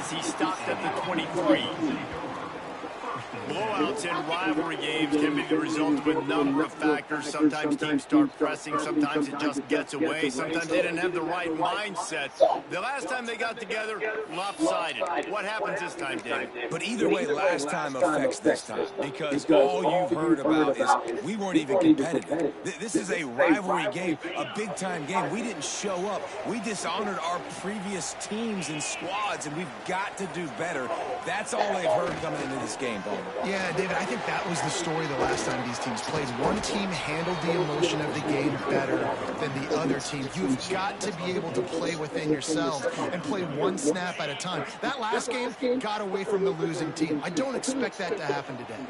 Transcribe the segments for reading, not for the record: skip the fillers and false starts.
as he stopped at the 23. Blowouts in rivalry games can be the result of a number of factors. Sometimes teams start pressing. Sometimes it just gets away. Sometimes they didn't have the right mindset. The last time they got together, lopsided. What happens this time, David? But either way, last time affects this time because all you've heard about is we weren't even competitive. This is a rivalry game, a big-time game. We didn't show up. We dishonored our previous teams and squads, and we've got to do better. That's all they've heard coming into this game, Bowman. Yeah, David, I think that was the story the last time these teams played. One team handled the emotion of the game better than the other team. You've got to be able to play within yourself and play one snap at a time. That last game got away from the losing team. I don't expect that to happen today.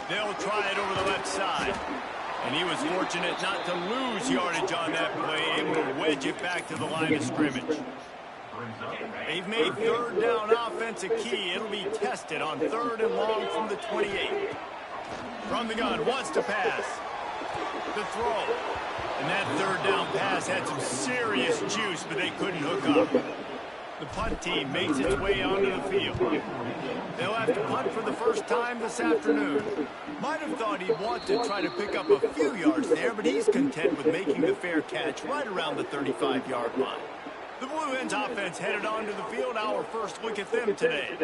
They'll try it over the left side. And he was fortunate not to lose yardage on that play, able to wedge it back to the line of scrimmage. They've made third down offense a key. It'll be tested on 3rd and long from the 28. From the gun, wants to pass. The throw. And that 3rd down pass had some serious juice, but they couldn't hook up. The punt team makes its way onto the field. They'll have to punt for the first time this afternoon. Might have thought he'd want to try to pick up a few yards there, but he's content with making the fair catch right around the 35-yard line. The Blue Hens offense headed onto the field. Our first look at them today.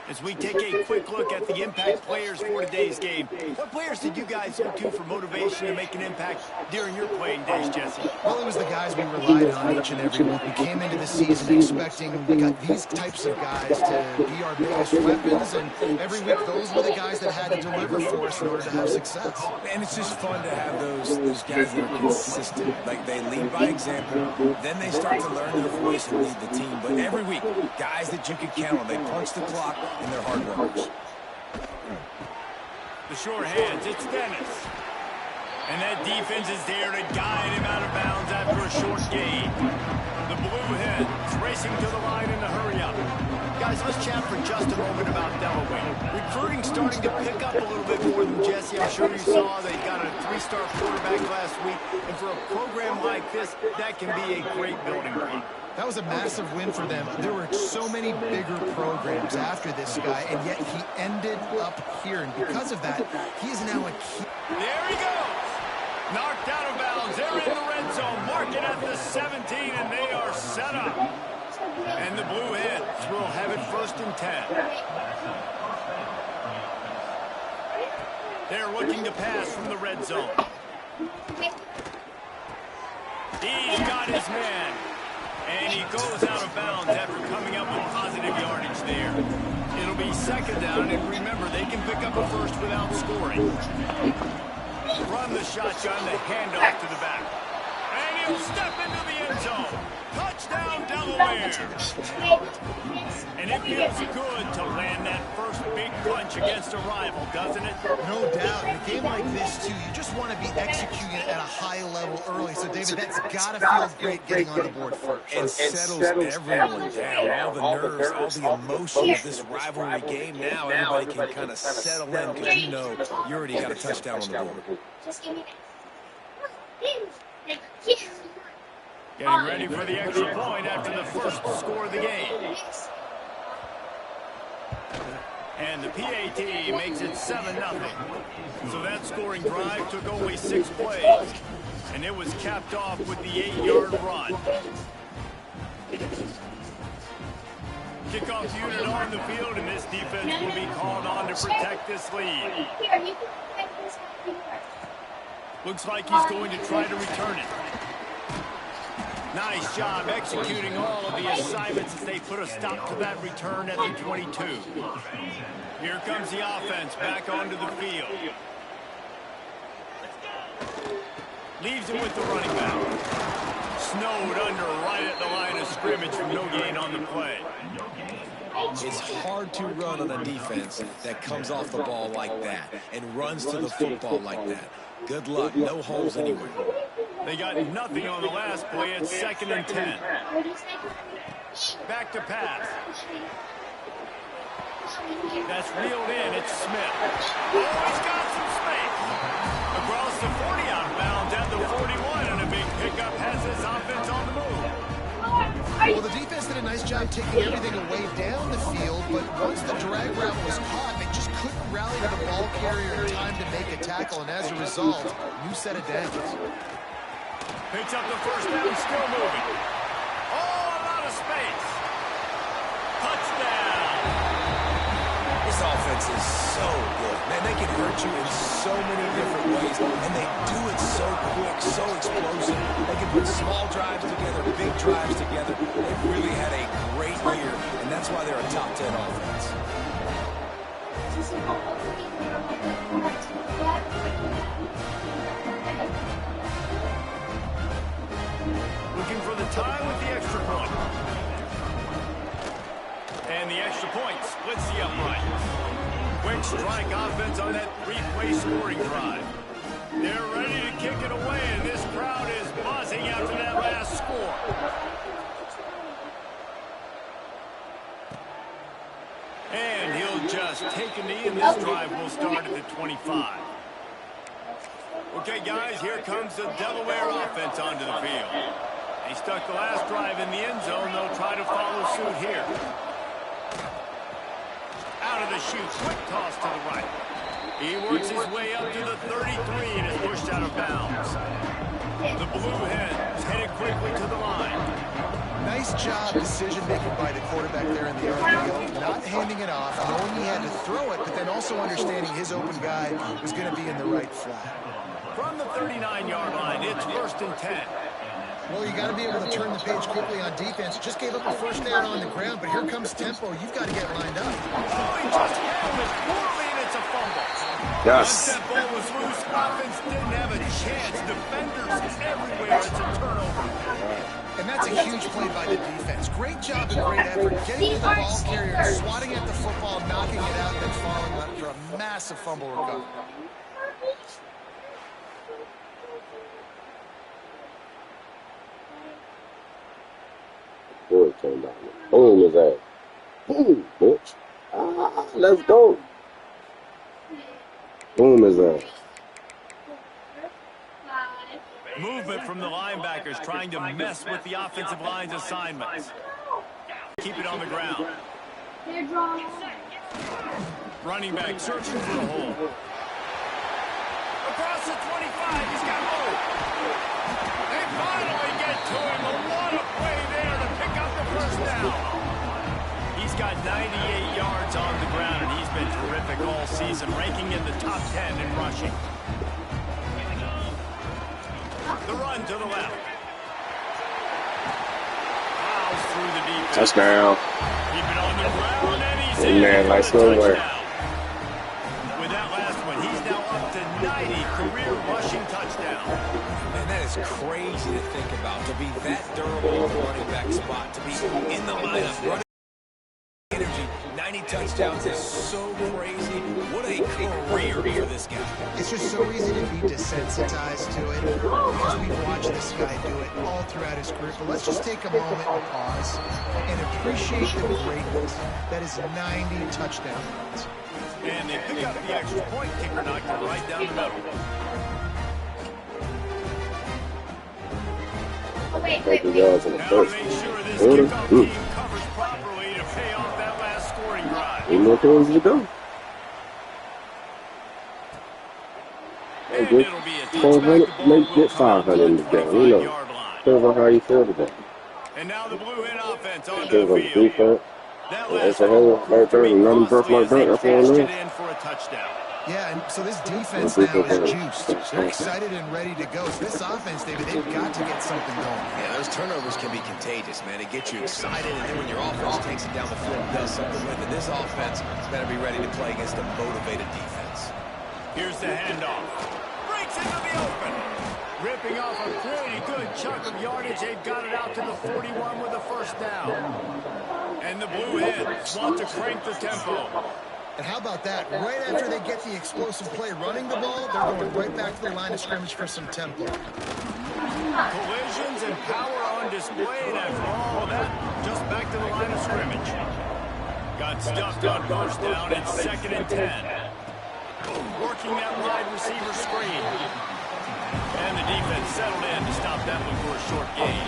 As we take a quick look at the impact players for today's game, what players did you guys look to for motivation to make an impact during your playing days, Jesse? Well, it was the guys we relied on each and every week. We came into the season expecting these types of guys to be our biggest weapons, and every week those were the guys that had to deliver for us in order to have success. And it's just fun to have those guys that are consistent. Like, they lead by example, then they start to learn their voice and lead the team. But every week, guys that you can count on, they punch the clock, and they're hard workers. The short hands, it's Dennis. And that defense is there to guide him out of bounds after a short gain. The Blue Hens racing to the line in a hurry up. Guys, let's chat for just a moment about Delaware. Recruiting starting to pick up a little bit more than Jesse. I'm sure you saw they got a 3-star quarterback last week. And for a program like this, that can be a great building block. That was a massive win for them. There were so many bigger programs after this guy, and yet he ended up here. And because of that, he is now a key. There he goes. Knocked out of bounds. They're in the red zone. Marking at the 17, and they are set up. And the Blue Hens will have it 1st and 10. They're looking to pass from the red zone. He's got his man. And he goes out of bounds after coming up with positive yardage there. It'll be 2nd down, and remember, they can pick up a first without scoring. Run the shotgun, the handoff to the back. And he'll step into the end zone. Touchdown, Delaware. And it feels good to land that first big punch against a rival, doesn't it? No doubt. In a game like this, too, you just want to be executing it at a high level early. So, David, that's got to feel great getting on the board first. And settles everyone down. All the nerves, all the emotion of this rivalry game. Now everybody can kind of settle in because you know you already got a touchdown on the board. Getting ready for the extra point after the first score of the game. And the PAT makes it 7-0. So that scoring drive took only 6 plays. And it was capped off with the 8-yard run. Kickoff unit on the field, and this defense will be called on to protect this lead. Looks like he's going to try to return it. Nice job executing all of the assignments as they put a stop to that return at the 22. Here comes the offense back onto the field. Leaves him with the running back. Snowed under right at the line of scrimmage from no gain on the play. It's hard to run on a defense that comes off the ball like that and runs to the football like that. Good luck. No holes anywhere. They got nothing on the last play. It's 2nd and 10. Back to pass. That's reeled in. It's Smith. Oh, he's got some space. Across the 40 out of bounds at the 41, and a big pickup has his offense on the move. Well, the defense did a nice job taking everything away down the field, but once the drag route was caught, they just couldn't rally to the ball carrier in time to make a tackle, and as a result, new set of downs. Picks up the first down, still moving. Oh, a lot of space. Touchdown. This offense is so good. Man, they can hurt you in so many different ways, and they do it so quick, so explosive. They can put small drives together, big drives together. They've really had a great year, and that's why they're a top 10 offense. Looking for the tie with the extra point. And the extra point splits the upright. Quick strike offense on that three-play scoring drive. They're ready to kick it away, and this crowd is buzzing after that last score. And he'll just take a knee, and this drive will start at the 25. Okay, guys, here comes the Delaware offense onto the field. They stuck the last drive in the end zone. They'll try to follow suit here. Out of the chute, quick toss to the right. He works his way up to the 33 and is pushed out of bounds. The Blue Hens headed quickly to the line. Nice job decision-making by the quarterback there in the RPO, not handing it off, knowing he had to throw it, but then also understanding his open guy was going to be in the right flat. From the 39-yard line, it's 1st and 10. Well, you got to be able to turn the page quickly on defense. Just gave up a first down on the ground, but here comes tempo. You've got to get lined up. Oh, he just handled it poorly, and it's a fumble. Yes. Once that ball was loose, offense didn't have a chance. Defenders everywhere. It's a turnover. And that's a huge play by the defense. Great job and great effort getting to the ball carrier, swatting at the football, knocking it out, and then following up for a massive fumble recovery. Boom his ass. Boom, bitch. Ah, let's go. Boom his ass. Movement from the linebackers trying to mess with the offensive line's assignments. Keep it on the ground. Running back searching for the hole. Across the 25, he's got hope. They finally get to him. A lot of play there to pick up the first down. He's got 98 yards on the ground, and he's been terrific all season, ranking in the top 10 in rushing. The run to the left. Plows through the defense. Touchdown. Keep it on the ground, and he's Hey, in. man, nice little work. With that last one, he's now up to 90 career rushing touchdowns. Man, that is crazy to think about. To be that durable at the running back spot, to be in the lineup, running energy, 90 touchdowns is so crazy. What a career for this guy. It's just so easy to be desensitized to it because we've watched this guy do it all throughout his career. But let's just take a moment and pause and appreciate the greatness that is 90 touchdown runs. And they pick up the extra point. Kicker knocked it right down the middle. Thank you guys in the Now to first. make sure this kickoff team covers properly to pay off that last scoring drive. 8 more throws to go. And Good. it'll be a 400, touchback. maybe get 500 in the game. You know, 25-yard line. depends on how you feel today. And now the Blue Hen offense onto Depends the on the field. defense. That That's last a hell one of right there. Nothing burst like that. That's all cashed it it is. in for a touchdown. Yeah, and so this defense now is juiced. They're excited and ready to go. So this offense, David, they've got to get something going. Yeah, those turnovers can be contagious, man. It gets you excited, and then when your offense takes it down the field and does something with it, this offense better be ready to play against a motivated defense. Here's the handoff. Breaks into the open. Ripping off a pretty good chunk of yardage. They've got it out to the 41 with a first down. And the Blue Hens want to crank the tempo. And how about that? Right after they get the explosive play running the ball, they're going right back to the line of scrimmage for some tempo. Collisions and power on display, and after all of that, just back to the line of scrimmage. Got stuffed on first down. It's 2nd and 10. Working that wide receiver screen. And the defense settled in to stop that one for a short gain.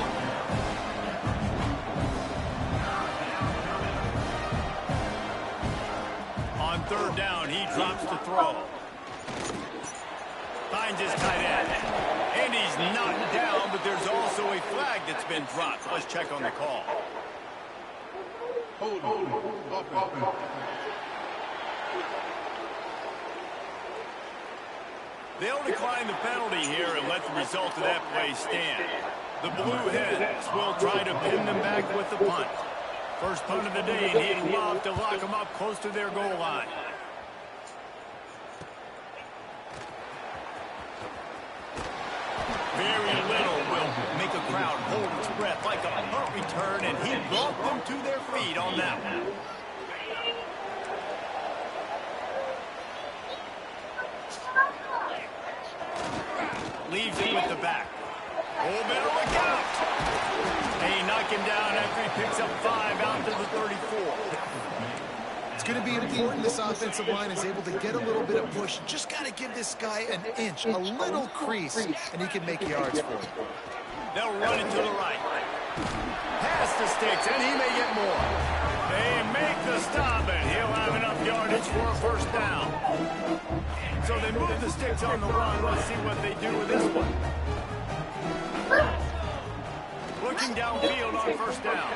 third down, he drops to throw. Finds his tight end. And he's knocked down, but there's also a flag that's been dropped. Let's check on the call. They'll decline the penalty here and let the result of that play stand. The Blue Hens will try to pin them back with the punt. First punt of the day, and he'd love to lock them up close to their goal line. Very little will make a crowd hold its breath like a punt return, and he brought them to their feet on that one. Leaves it with the back. Oh, better look out. They knock him down after he picks up 5 out to the 34. It's going to be important this offensive line is able to get a little bit of push. Just got to give this guy an inch, a little crease, and he can make yards for it. They'll run it to the right. Pass the sticks, and he may get more. They make the stop, and he'll have enough yardage for a first down. So they move the sticks on the run. Let's see what they do with this one. Looking downfield on first down.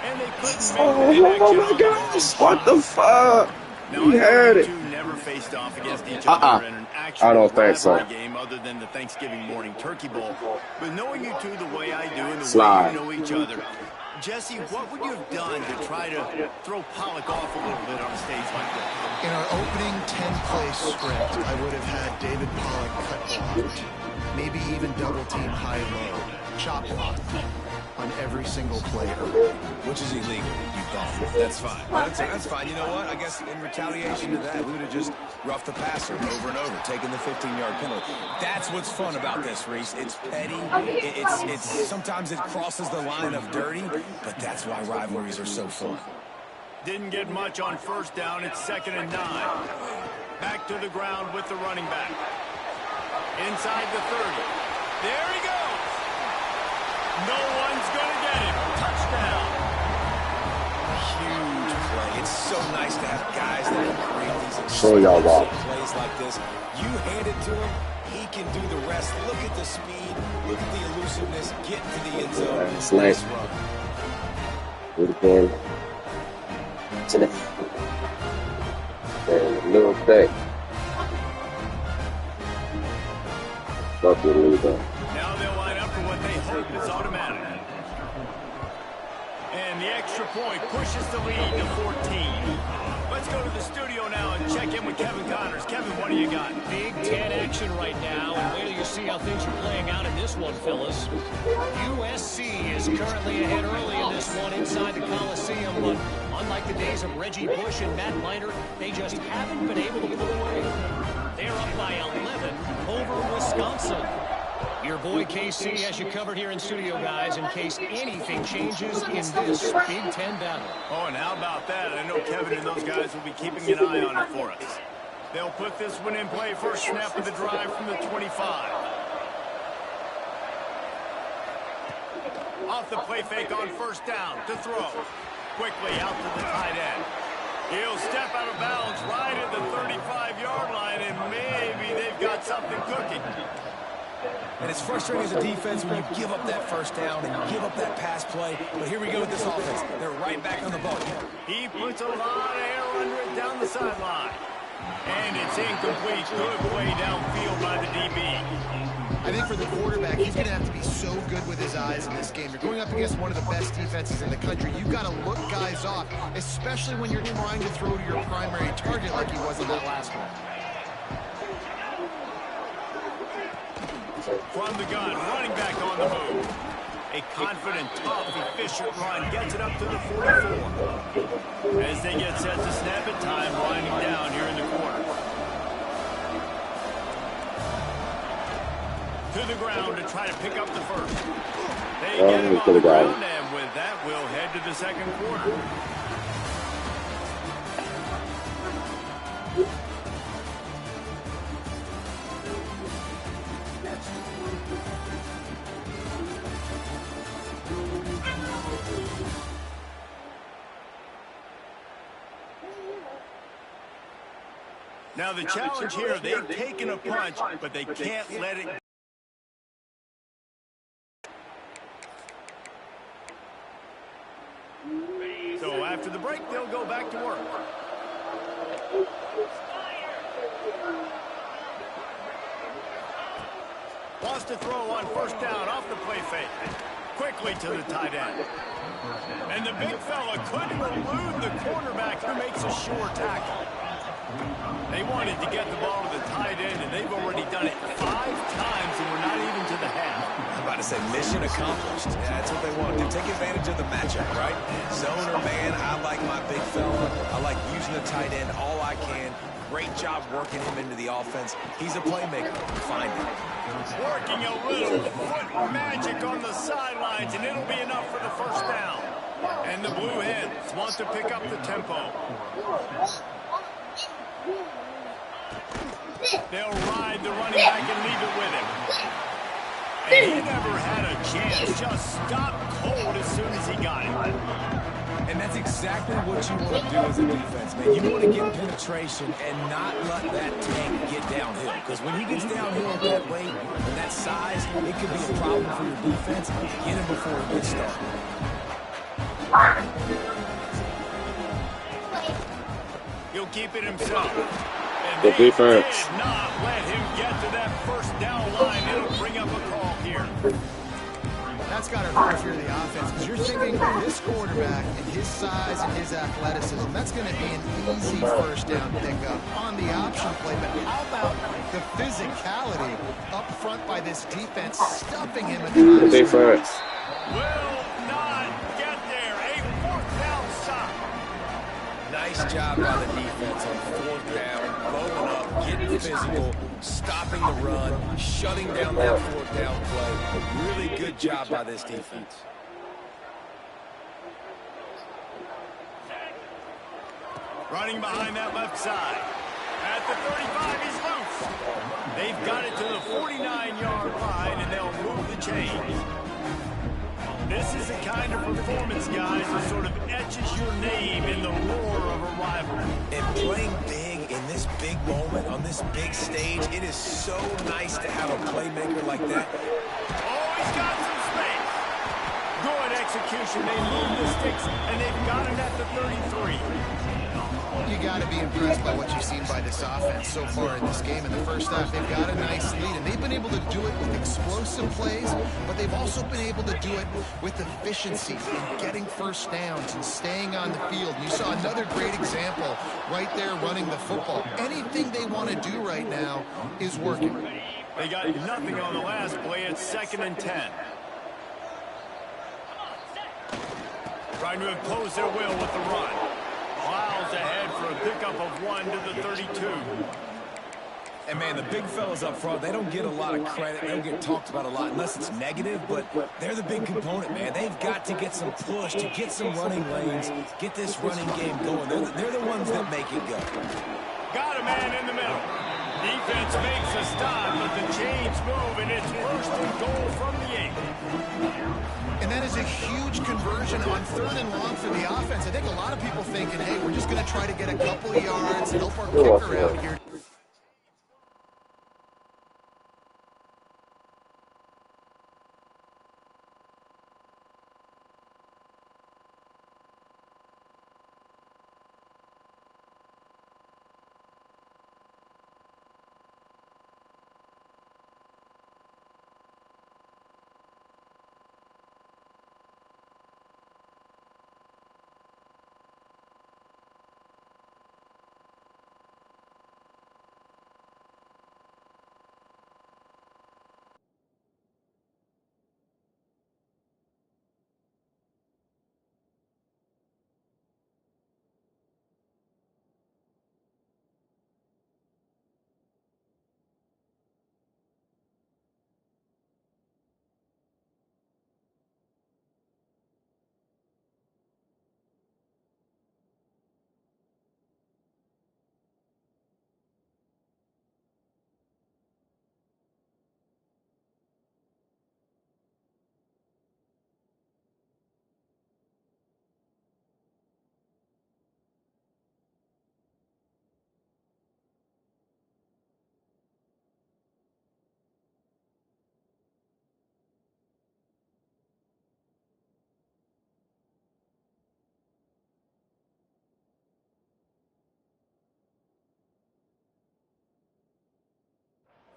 And they couldn't make Oh my gosh, what the fuck? Now, He had it. never faced off against each other in an actual I don't think so. rivalry game other than the Thanksgiving morning turkey bowl. But knowing you two the way I do and the Slide. way you know each other, Jesse, what would you have done to try to throw Pollock off a little bit on a stage like that? In our opening 10-play script, I would have had David Pollock cut blocked, maybe even double-team high-low, chop block on every single play early. Which is illegal, you thought. That's fine. That's fine. You know what? I guess in retaliation to that, we would have just roughed the passer over and over, taking the 15-yard penalty. That's what's fun about this, Reese. It's petty. It's sometimes it crosses the line of dirty, but that's why rivalries are so fun. Didn't get much on first down. It's 2nd and 9. Back to the ground with the running back. Inside the 30. There he goes. No one's going to get him. Touchdown. Huge play. It's so nice to have guys that can create these Show y'all why. plays like this. You hand it to him, he can do the rest. Look at the speed. Look at the elusiveness. Get to the end zone. It's nice. Run. Do it again. To the little thing. Fuck you, leave that. Now they'll line up for what they hope is automatic. And the extra point pushes the lead to 14. Let's go to the studio now and check in with Kevin Connors. Kevin, what do you got? Big Ten action right now, and wait till you see how things are playing out in this one, fellas. USC is currently ahead early in this one inside the Coliseum, but unlike the days of Reggie Bush and Matt Leinart, they just haven't been able to pull away. They're up by 11 over Wisconsin. Your boy KC has you covered here in studio, guys, in case anything changes in this Big Ten battle. Oh, and how about that? I know Kevin and those guys will be keeping an eye on it for us. They'll put this one in play first snap of the drive from the 25. Off the play fake on first down to throw. Quickly out to the tight end. He'll step out of bounds right at the 35-yard line, and maybe they've got something cooking. And it's frustrating as a defense when you give up that first down and give up that pass play. But here we go with this offense. They're right back on the ball. He puts a lot of air under it down the sideline. And it's incomplete. Good play downfield by the DB. I think for the quarterback, he's going to have to be so good with his eyes in this game. You're going up against one of the best defenses in the country. You've got to look guys off, especially when you're trying to throw to your primary target like he was in that last one. From the gun, running back on the move. A confident, tough, efficient run gets it up to the 44. As they get set to snap it, time winding down here in the corner. To the ground to try to pick up the first. They get him on the ground, and with that, we'll head to the second quarter. Now the challenge here, they've taken a punch, but they can't let it. So after the break, they'll go back to work. Wants to throw on first down off the play fake. Quickly to the tight end. And the big fella couldn't elude the quarterback who makes a sure tackle. They wanted to get the ball to the tight end, and they've already done it 5 times, and we're not even to the half. I'm about to say mission accomplished. Yeah, that's what they want to do. Take advantage of the matchup, right? Zone or man, I like my big fella. I like using the tight end all I can. Great job working him into the offense. He's a playmaker. Find him. Working a little foot magic on the sidelines, and it'll be enough for the first down. And the Blue Hens want to pick up the tempo. They'll ride the running back and leave it with him. And he never had a chance. Just stopped cold as soon as he got it. And that's exactly what you want to do as a defense, man. You want to get penetration and not let that tank get downhill. Because when he gets downhill at that weight and that size, it could be a problem for your defense. Get him before he gets started. He'll keep it himself. And Good they defense. did not let him get to that first down line. It'll bring up a call here. That's got to hurt if you're the offense, because you're thinking this quarterback and his size and his athleticism, that's going to be an easy first down pickup on the option play. But how about the physicality up front by this defense, stuffing him at the line? Good defense. Will not get there. A 4th down stop. Nice job by the defense on 4th down, blowing up, getting physical, stopping the run, shutting down that 4th down play. Really good job by this defense. Running behind that left side. At the 35, he's loose. They've got it to the 49-yard line, and they'll move the chains. This is the kind of performance, guys, that sort of etches your name in the roar of a rivalry. And playing big in this big moment, on this big stage, it is so nice to have a playmaker like that. Oh, he's got some space. Good execution. They move the sticks, and they've got him at the 33. You got to be impressed by what you've seen by this offense so far in this game. In the first half, they've got a nice lead, and they've been able to do it with explosive plays, but they've also been able to do it with efficiency and getting first downs and staying on the field. You saw another great example right there running the football. Anything they want to do right now is working. They got nothing on the last play. It's 2nd and 10. Trying to impose their will with the run. Miles ahead for a pickup of 1 to the 32. And, man, the big fellas up front, they don't get a lot of credit. They don't get talked about a lot unless it's negative, but they're the big component, man. They've got to get some push, to get some running lanes, get this running game going. They're the ones that make it go. Got a man in the middle. Defense makes a stop, but the chains move, and it's 1st and goal from the 8. And that is a huge conversion on 3rd and long for the offense. I think a lot of people thinking, hey, we're just going to try to get a couple of yards, help our kicker out here.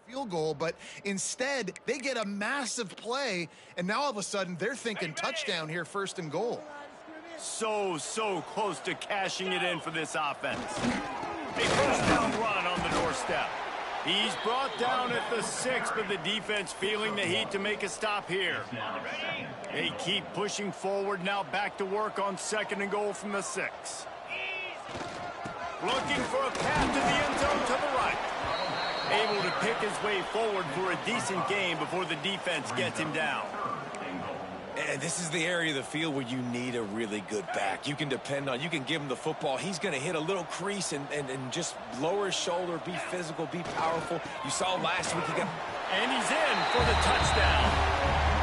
field goal, but instead they get a massive play, and now all of a sudden they're thinking touchdown here, 1st and goal. So close to cashing it in for this offense. A first down run on the doorstep. He's brought down at the 6, but the defense feeling the heat to make a stop here. They keep pushing forward, now back to work on 2nd and goal from the 6. Looking for a path to the end zone to the right. Able to pick his way forward for a decent gain before the defense gets him down. And this is the area of the field where you need a really good back. You can depend on, you can give him the football. He's going to hit a little crease and just lower his shoulder, be physical, be powerful. You saw last week he got... And he's in for the touchdown.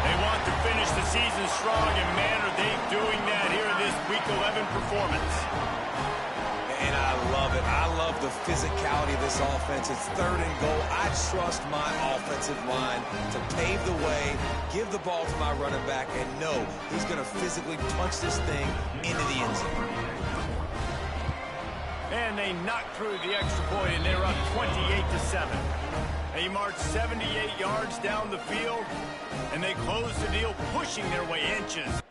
They want to finish the season strong, and man, are they doing that here in this Week 11 performance. And I love it. I love the physicality of this offense. It's 3rd and goal. I trust my offensive line to pave the way, give the ball to my running back, and know he's going to physically punch this thing into the end zone. And they knock through the extra point, and they're up 28-7. They march 78 yards down the field, and they close the deal, pushing their way inches.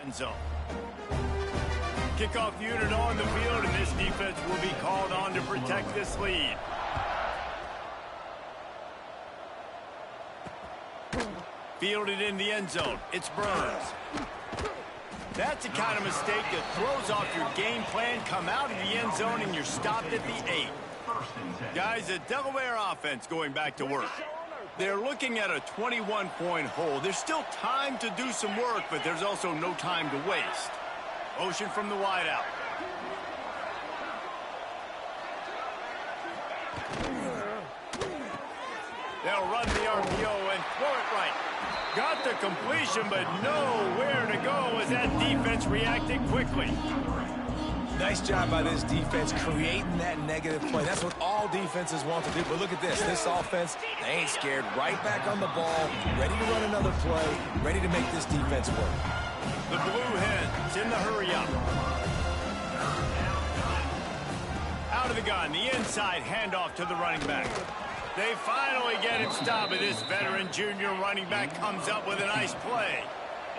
End zone. Kickoff unit on the field, and this defense will be called on to protect this lead. Fielded in the end zone. It's Burns. That's the kind of mistake that throws off your game plan. Come out of the end zone, and you're stopped at the 8. Guys, the Delaware offense going back to work. They're looking at a 21-point hole. There's still time to do some work, but there's also no time to waste. Motion from the wideout. They'll run the RPO and throw it right. Got the completion, but nowhere to go as that defense reacted quickly. Nice job by this defense creating that negative play. That's what all defenses want to do. But look at this. This offense, they ain't scared. Right back on the ball, ready to run another play, ready to make this defense work. The Blue Hens in the hurry-up. Out of the gun, the inside handoff to the running back. They finally get him stopped, but this veteran junior running back comes up with a nice play.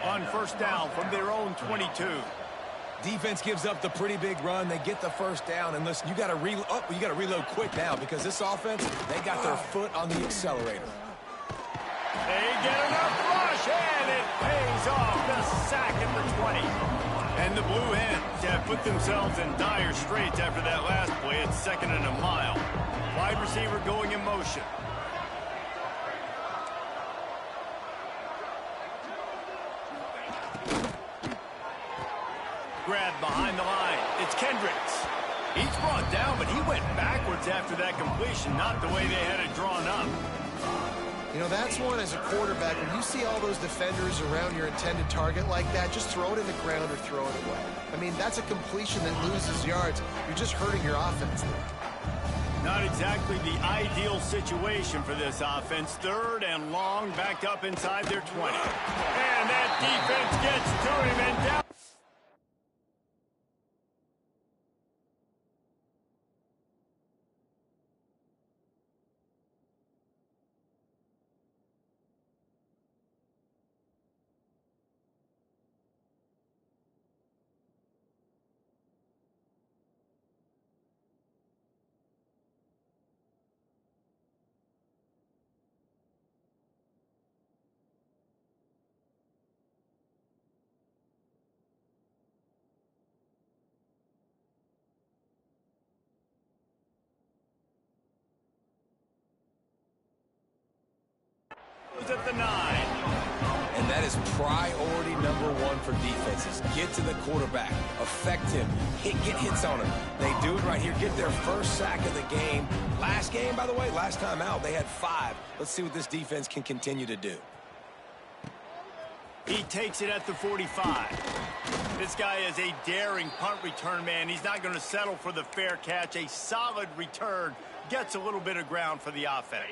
On 1st down from their own 22. Defense gives up the pretty big run. They get the 1st down. And listen, you got to reload quick now because this offense, they got their foot on the accelerator. They get enough rush, and it pays off. The sack at the 20. And the Blue Hens have put themselves in dire straits after that last play. It's 2nd and a mile. Wide receiver going in motion. Grab behind the line. It's Kendricks. He's brought down, but he went backwards after that completion, not the way they had it drawn up. You know, that's one as a quarterback. When you see all those defenders around your intended target like that, just throw it in the ground or throw it away. I mean, that's a completion that loses yards. You're just hurting your offense there. Not exactly the ideal situation for this offense. 3rd and long, backed up inside their 20. And that defense gets to him and down. At the 9. And that is is priority #1 for defenses. Get to the quarterback, affect him, get hits on him. They do it right here. Get their first sack of the game. Last game, by the way, last time out, they had 5. Let's see what this defense can continue to do. He takes it at the 45. This guy is a daring punt return man. He's not going to settle for the fair catch. A solid return gets a little bit of ground for the offense.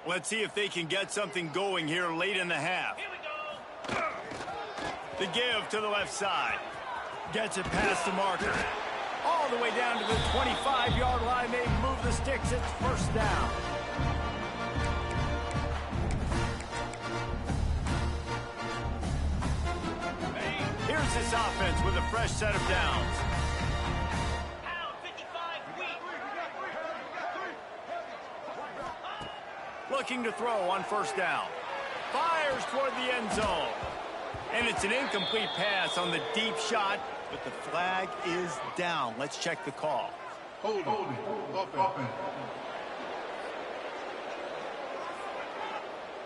Let's see if they can get something going here late in the half. The give to the left side. Gets it past the marker. All the way down to the 25-yard line. They move the sticks. It's first down. Here's this offense with a fresh set of downs. Looking to throw on first down. Fires toward the end zone. And it's an incomplete pass on the deep shot, but the flag is down. Let's check the call. Holding. Offense.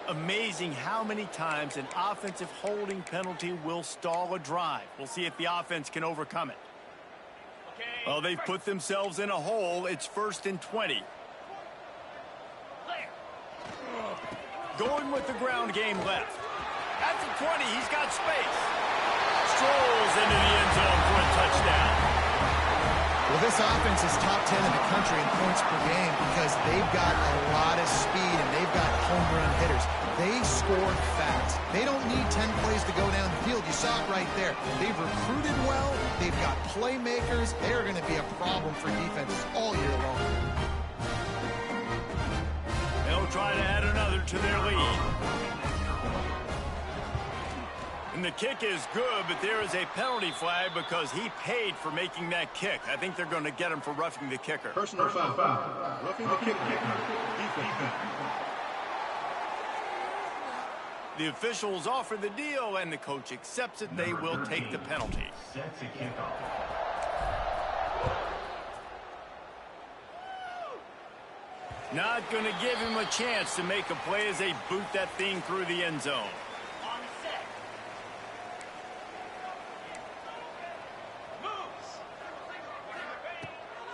Amazing how many times an offensive holding penalty will stall a drive. We'll see if the offense can overcome it. Well, they've put themselves in a hole. It's 1st and 20. Going with the ground game left. At the 20, he's got space. Strolls into the end zone for a touchdown. Well, this offense is top 10 in the country in points per game because they've got a lot of speed and they've got home run hitters. They score fast. They don't need 10 plays to go down the field. You saw it right there. They've recruited well. They've got playmakers. They're going to be a problem for defenses all year long. They'll try to add another to their lead. And the kick is good, but there is a penalty flag because he paid for making that kick. I think they're going to get him for roughing the kicker. Personal foul. Roughing the kicker. Defense. The officials offer the deal, and the coach accepts it. They will take the penalty. Sets a kickoff. Not going to give him a chance to make a play as they boot that thing through the end zone.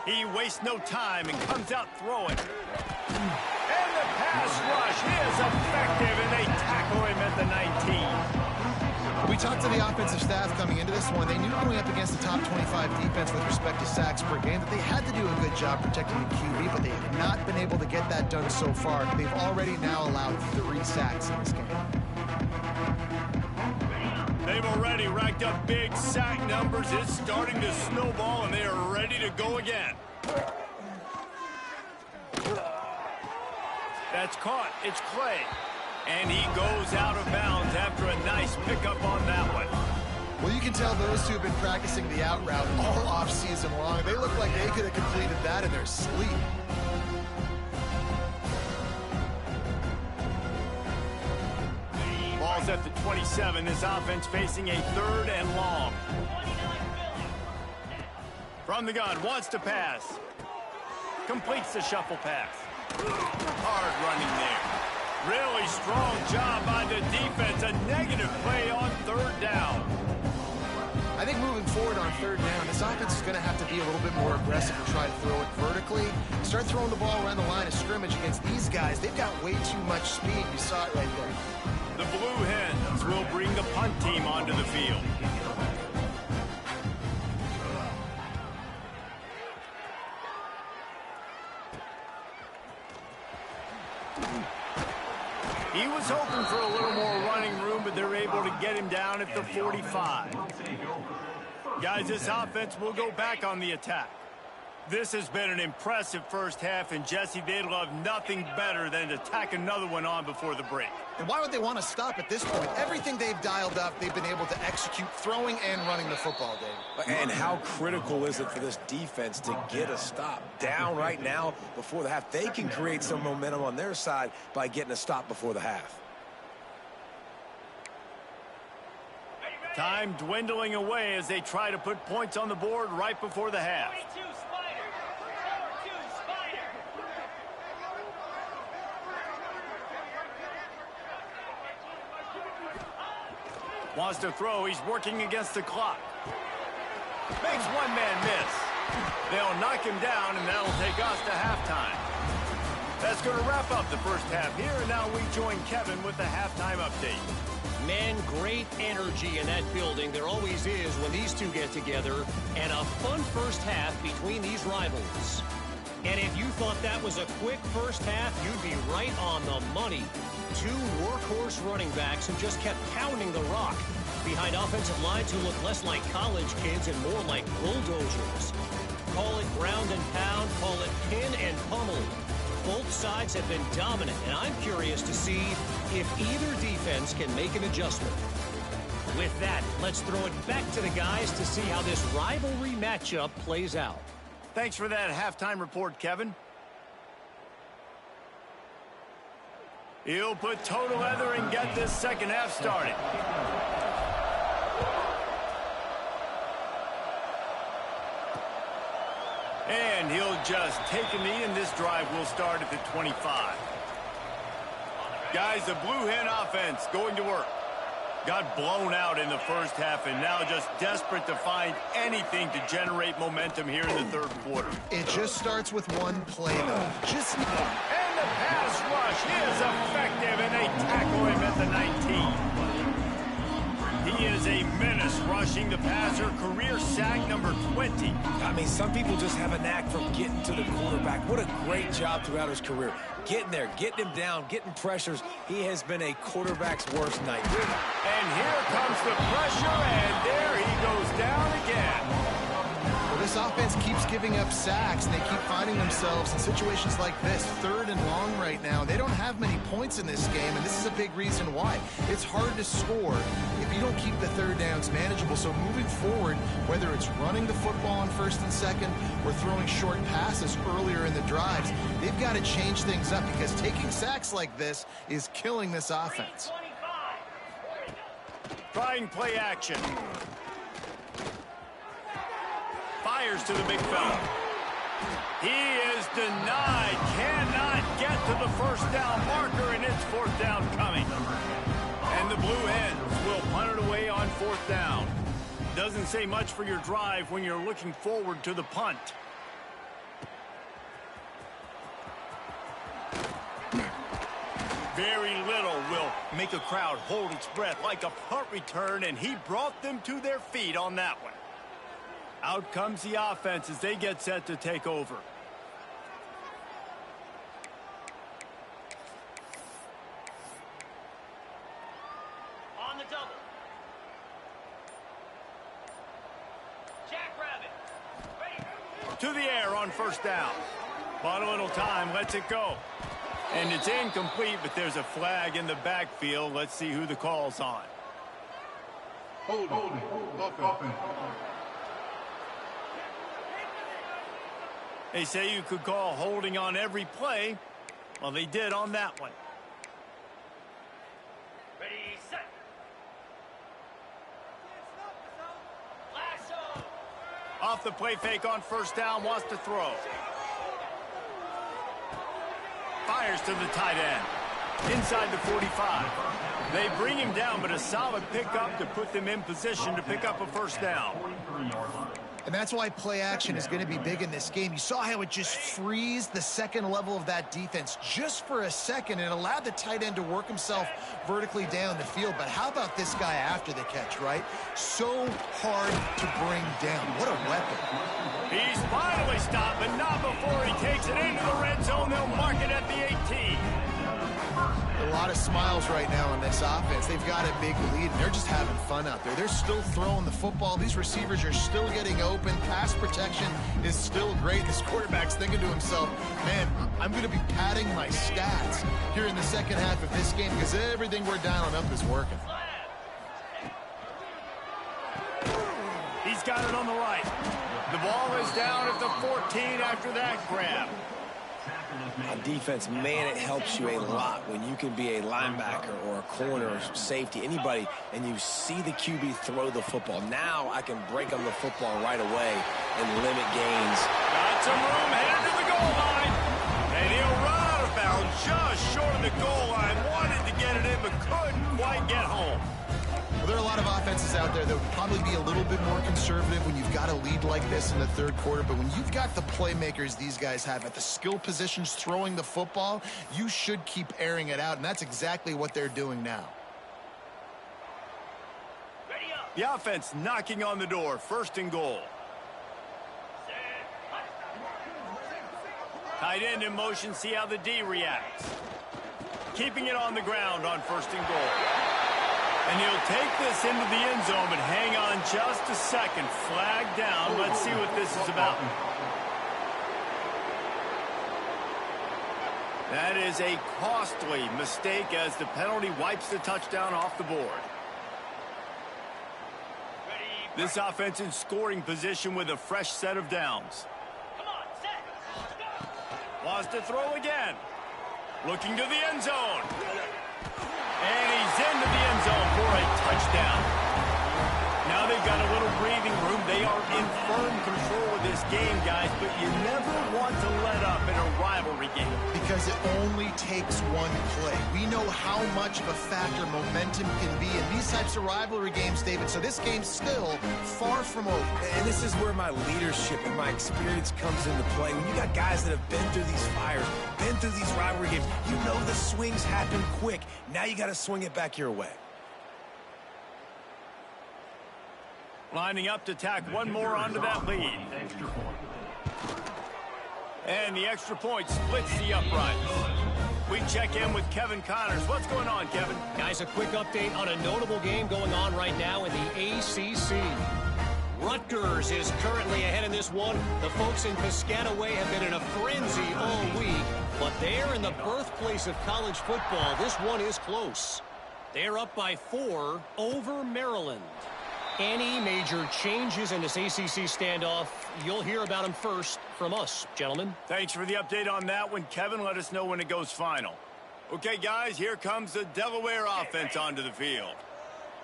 He wastes no time and comes out throwing. And the pass rush is effective, and they tackle him at the 19. We talked to the offensive staff coming into this one. They knew going up against the top 25 defense with respect to sacks per game that they had to do a good job protecting the QB, but they have not been able to get that done so far. They've already now allowed 3 sacks in this game. They've already racked up big sack numbers. It's starting to snowball, and they are ready to go again. That's caught. It's Clay. And he goes out of bounds after a nice pickup on that one. Well, you can tell those two have been practicing the out route all off-season long. They look like they could have completed that in their sleep. Ball's at the 27. This offense facing a 3rd and long. From the gun, wants to pass. Completes the shuffle pass. Hard running there. Really strong job by the defense. A negative play on 3rd down. I think moving forward on 3rd down, this offense is going to have to be a little bit more aggressive and try to throw it vertically. Start throwing the ball around the line of scrimmage against these guys. They've got way too much speed. You saw it right there. The Blue Hens will bring the punt team onto the field. He was hoping for a little more running room, but they're able to get him down at the 45. Guys, this offense will go back on the attack. This has been an impressive first half, and Jesse, they'd love nothing better than to tack another one on before the break. And why would they want to stop at this point? Everything they've dialed up, they've been able to execute throwing and running the football, Dave. And how critical is it for this defense to get a stop down right now before the half? They can create some momentum on their side by getting a stop before the half. Time dwindling away as they try to put points on the board right before the half. Wants to throw. He's working against the clock. Makes one man miss. They'll knock him down, and that'll take us to halftime. That's going to wrap up the first half here, and now we join Kevin with the halftime update. Man, great energy in that building. There always is when these two get together, and a fun first half between these rivals. And if you thought that was a quick first half, you'd be right on the money. Two workhorse running backs who just kept pounding the rock behind offensive lines who look less like college kids and more like bulldozers. Call it ground and pound, call it pin and pummel. Both sides have been dominant, and I'm curious to see if either defense can make an adjustment. With that, let's throw it back to the guys to see how this rivalry matchup plays out. Thanks for that halftime report, Kevin. He'll put total leather and get this second half started. And he'll just take a knee, and this drive will start at the 25. Guys, the Blue Hen offense going to work. Got blown out in the first half and now just desperate to find anything to generate momentum here in the third quarter. It just starts with one play, though. And the pass rush is effective, and they tackle him at the 19. He is a menace rushing the passer. Career sack number 20. I mean, some people just have a knack for getting to the quarterback. What a great job throughout his career. Getting there, getting him down, getting pressures. He has been a quarterback's worst nightmare. And here comes the pressure, and there he goes down again. Well, this offense keeps giving up sacks, and they keep finding themselves in situations like this, 3rd and long right now. They don't have many points in this game, and this is a big reason why. It's hard to score if you don't keep the third downs manageable. So moving forward, whether it's running the football on 1st and 2nd or throwing short passes earlier in the drives, they've got to change things up because taking sacks like this is killing this offense. Trying play action. Fires to the big fella. He is denied. Cannot get to the first down marker, and it's 4th down coming. And the Blue Hens will punt it away on 4th down. Doesn't say much for your drive when you're looking forward to the punt. Very little will make a crowd hold its breath like a punt return, and he brought them to their feet on that one. Out comes the offense as they get set to take over. On the double. Jackrabbit. To the air on 1st down. Bought a little time, lets it go. And it's incomplete, but there's a flag in the backfield. Let's see who the call's on. Holding. Offense. They say you could call holding on every play. Well, they did on that one. Ready, set. Lasso. Off the play fake on 1st down, wants to throw. Fires to the tight end. Inside the 45. They bring him down, but a solid pickup to put them in position to pick up a 1st down. And that's why play action is going to be big in this game. You saw how it just freezed the second level of that defense just for a second. It allowed the tight end to work himself vertically down the field. But how about this guy after the catch, right? So hard to bring down. What a weapon. He's finally stopped, but not before he takes it into the red zone. They'll mark it at the 18. A lot of smiles right now on this offense. They've got a big lead, and they're just having fun out there. They're still throwing the football. These receivers are still getting open. Pass protection is still great. This quarterback's thinking to himself, man, I'm going to be padding my stats here in the second half of this game because everything we're dialing up is working. He's got it on the right. The ball is down at the 14 after that grab. On defense, man, it helps you a lot when you can be a linebacker or a corner or safety, anybody, and you see the QB throw the football. Now I can break on the football right away and limit gains. Got some room headed to the goal line. And he'll run out of bounds just short of the goal line. Wanted to get it in, but couldn't quite get home. Well, there are a lot of offenses out there that would probably be a little bit more conservative when you've got a lead like this in the third quarter. But when you've got the playmakers these guys have at the skill positions throwing the football, you should keep airing it out. And that's exactly what they're doing now. The offense knocking on the door. First and goal. Tight end in motion. See how the D reacts. Keeping it on the ground on first and goal. And he'll take this into the end zone, but hang on just a second. Flag down. Let's see what this is about. That is a costly mistake as the penalty wipes the touchdown off the board. This offense in scoring position with a fresh set of downs. Wants to throw again. Looking to the end zone. And he's into the end zone for a touchdown. Now they've got a little breathing room. They are in firm control of this game, guys, but you never want to let up in a rivalry game. Because it only takes one play. We know how much of a factor momentum can be in these types of rivalry games, David. So this game's still far from over. And this is where my leadership and my experience comes into play. When you got guys that have been through these fires, been through these rivalry games, you know the swings happen quick. Now you got to swing it back your way. Lining up to tack one more onto that lead. And the extra point splits the uprights. We check in with Kevin Connors. What's going on, Kevin? Guys, a quick update on a notable game going on right now in the ACC. Rutgers is currently ahead in this one. The folks in Piscataway have been in a frenzy all week, but they're in the birthplace of college football. This one is close. They're up by 4 over Maryland. Any major changes in this ACC standoff, you'll hear about them first from us, gentlemen. Thanks for the update on that one, Kevin. Let us know when it goes final. Okay, guys, here comes the Delaware offense onto the field.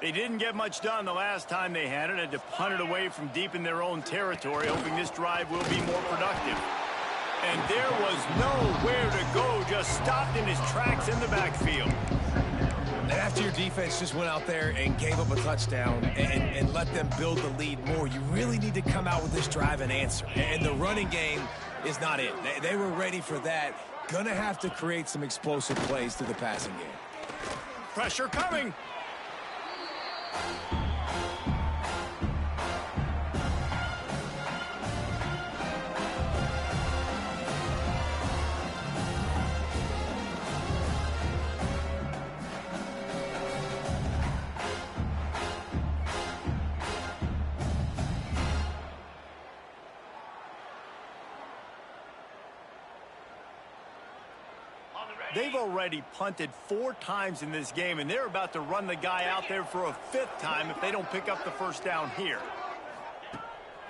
They didn't get much done the last time they had it. Had to punt it away from deep in their own territory, hoping this drive will be more productive. And there was nowhere to go, just stopped in his tracks in the backfield. And after your defense just went out there and gave up a touchdown and let them build the lead more, you really need to come out with this drive and answer. And the running game is not it. They were ready for that. Gonna have to create some explosive plays through the passing game. Pressure coming. They've already punted 4 times in this game, and they're about to run the guy out there for a 5th time if they don't pick up the first down here.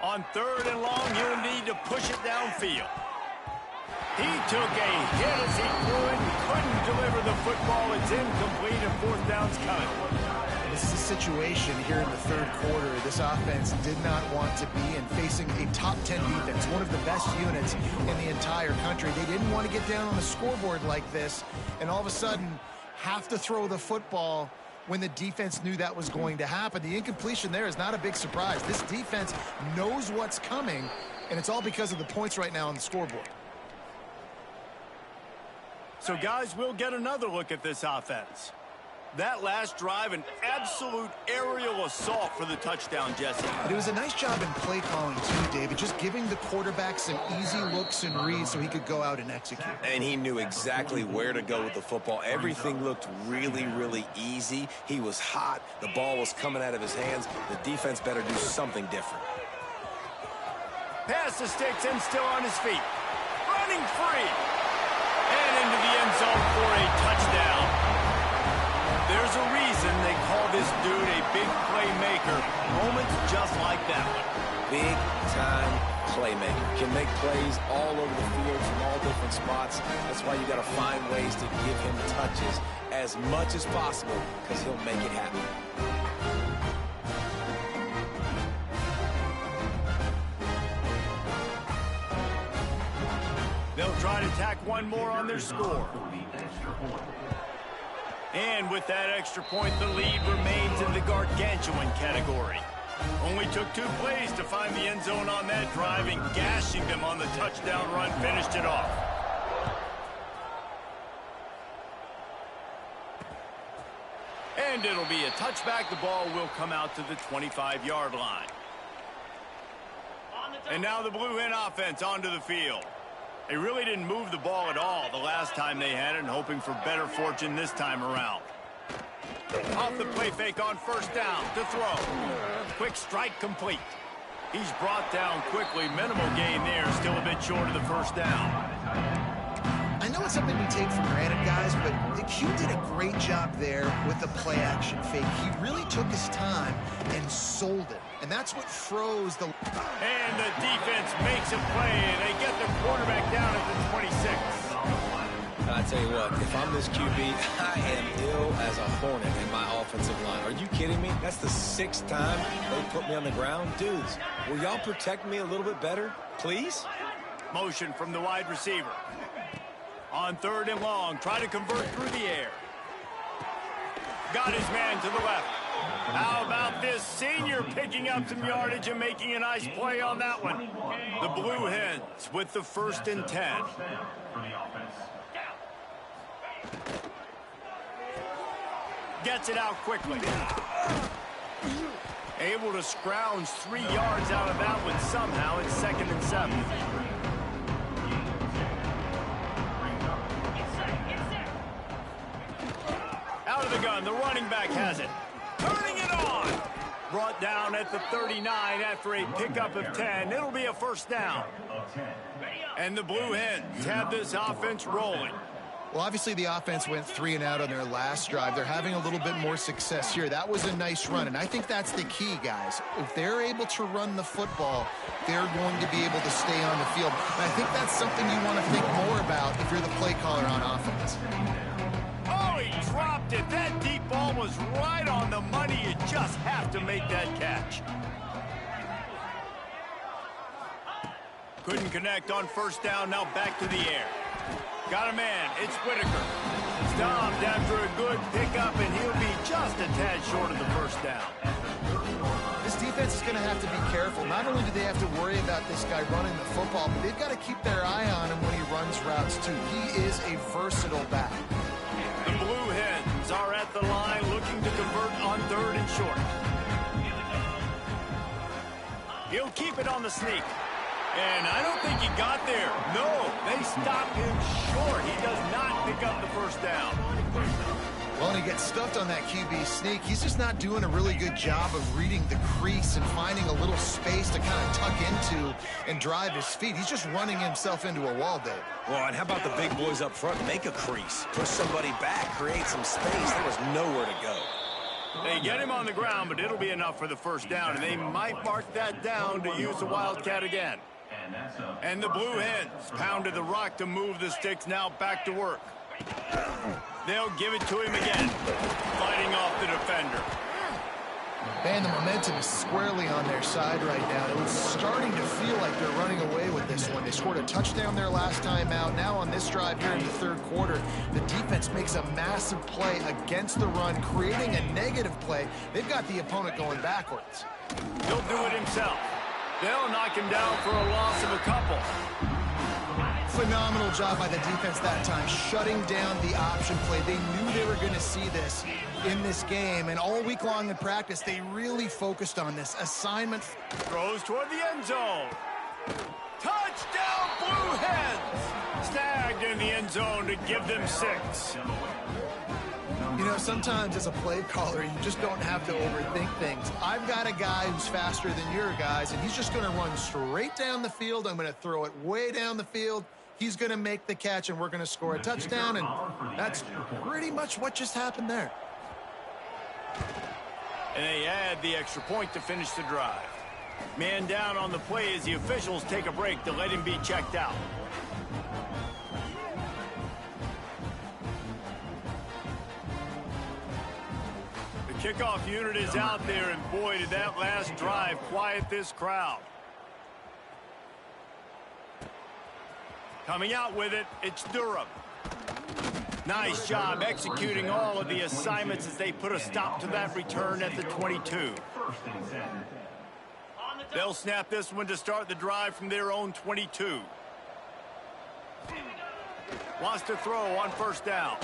On 3rd and long, you'll need to push it downfield. He took a hit as he threw it and couldn't deliver the football. It's incomplete, and 4th down's coming. This is a situation here in the third quarter this offense did not want to be in, facing a top 10 defense, one of the best units in the entire country. They didn't want to get down on the scoreboard like this and all of a sudden have to throw the football when the defense knew that was going to happen. The incompletion there is not a big surprise. This defense knows what's coming, and it's all because of the points right now on the scoreboard. So, guys, we'll get another look at this offense. That last drive, an absolute aerial assault for the touchdown, Jesse. But it was a nice job in play calling, too, David, just giving the quarterback some easy looks and reads so he could go out and execute. And he knew exactly where to go with the football. Everything looked really, really easy. He was hot. The ball was coming out of his hands. The defense better do something different. Pass the sticks and still on his feet. Running free. And into the end zone for a touchdown. There's a reason they call this dude a big playmaker. Moments just like that one. Big-time playmaker. Can make plays all over the field from all different spots. That's why you got to find ways to give him touches as much as possible because he'll make it happen. They'll try to tack one more on their score. And with that extra point, the lead remains in the gargantuan category. Only took 2 plays to find the end zone on that drive, and gashing them on the touchdown run finished it off. And it'll be a touchback. The ball will come out to the 25-yard line. And now the Blue Hen offense onto the field. They really didn't move the ball at all the last time they had it, and hoping for better fortune this time around. Off the play fake on first down to throw. Quick strike complete. He's brought down quickly. Minimal gain there, still a bit short of the first down. I know it's something we take for granted, guys, but the Q did a great job there with the play-action fake. He really took his time and sold it, and that's what froze the... And the defense makes a play, and they get the quarterback down at the 26. I tell you what, if I'm this QB, I am ill as a hornet in my offensive line. Are you kidding me? That's the 6th time they put me on the ground. Dudes, will y'all protect me a little bit better, please? Motion from the wide receiver. On 3rd and long, try to convert through the air. Got his man to the left. How about this senior picking up some yardage and making a nice play on that one? The Blue Hens with the 1st and 10. Gets it out quickly. Able to scrounge 3 yards out of that one somehow. It's 2nd and 7. Out of the gun, the running back has it. Turning it on. Brought down at the 39 after a pickup of 10. It'll be a first down. And the Blue Hens have this offense rolling. Well, obviously the offense went 3 and out on their last drive. They're having a little bit more success here. That was a nice run, and I think that's the key, guys. If they're able to run the football, they're going to be able to stay on the field. And I think that's something you want to think more about if you're the play caller on offense. Oh, he dropped it. That deep ball was right on the money. You just have to make that catch. Couldn't connect on first down. Now back to the air. Got a man. It's Whitaker. Stopped after a good pickup, and he'll be just a tad short of the first down. This defense is going to have to be careful. Not only do they have to worry about this guy running the football, but they've got to keep their eye on him when he runs routes, too. He is a versatile back. The Blue Hens are at the line looking to convert on 3rd and short. He'll keep it on the sneak. And I don't think he got there. No, they stopped him short. He does not pick up the first down. Well, and he gets stuffed on that QB sneak. He's just not doing a really good job of reading the crease and finding a little space to kind of tuck into and drive his feet. He's just running himself into a wall, Dave. Well, and how about the big boys up front? Make a crease. Push somebody back. Create some space. There was nowhere to go. They get him on the ground, but it'll be enough for the first down, and they might mark that down to use the Wildcat again. And the Blue Hens pounded the rock to move the sticks, now back to work. They'll give it to him again, fighting off the defender. Man, the momentum is squarely on their side right now. It was starting to feel like they're running away with this one. They scored a touchdown their last time out. Now on this drive here in the 3rd quarter, the defense makes a massive play against the run, creating a negative play. They've got the opponent going backwards. He'll do it himself. They'll knock him down for a loss of a couple. Phenomenal job by the defense that time, shutting down the option play. They knew they were going to see this in this game, and all week long in practice, they really focused on this assignment. Throws toward the end zone. Touchdown, Blue Hens! Snagged in the end zone to give them 6. You know, sometimes as a play caller, you just don't have to overthink things. I've got a guy who's faster than your guys, and he's just going to run straight down the field. I'm going to throw it way down the field. He's going to make the catch, and we're going to score a touchdown, and that's pretty much what just happened there. And they add the extra point to finish the drive. Man down on the play as the officials take a break to let him be checked out. The kickoff unit is out there, and boy, did that last drive quiet this crowd. Coming out with it, it's Durham. Nice job executing all of the assignments as they put a stop to that return at the 22. They'll snap this one to start the drive from their own 22. Wants to throw on first down.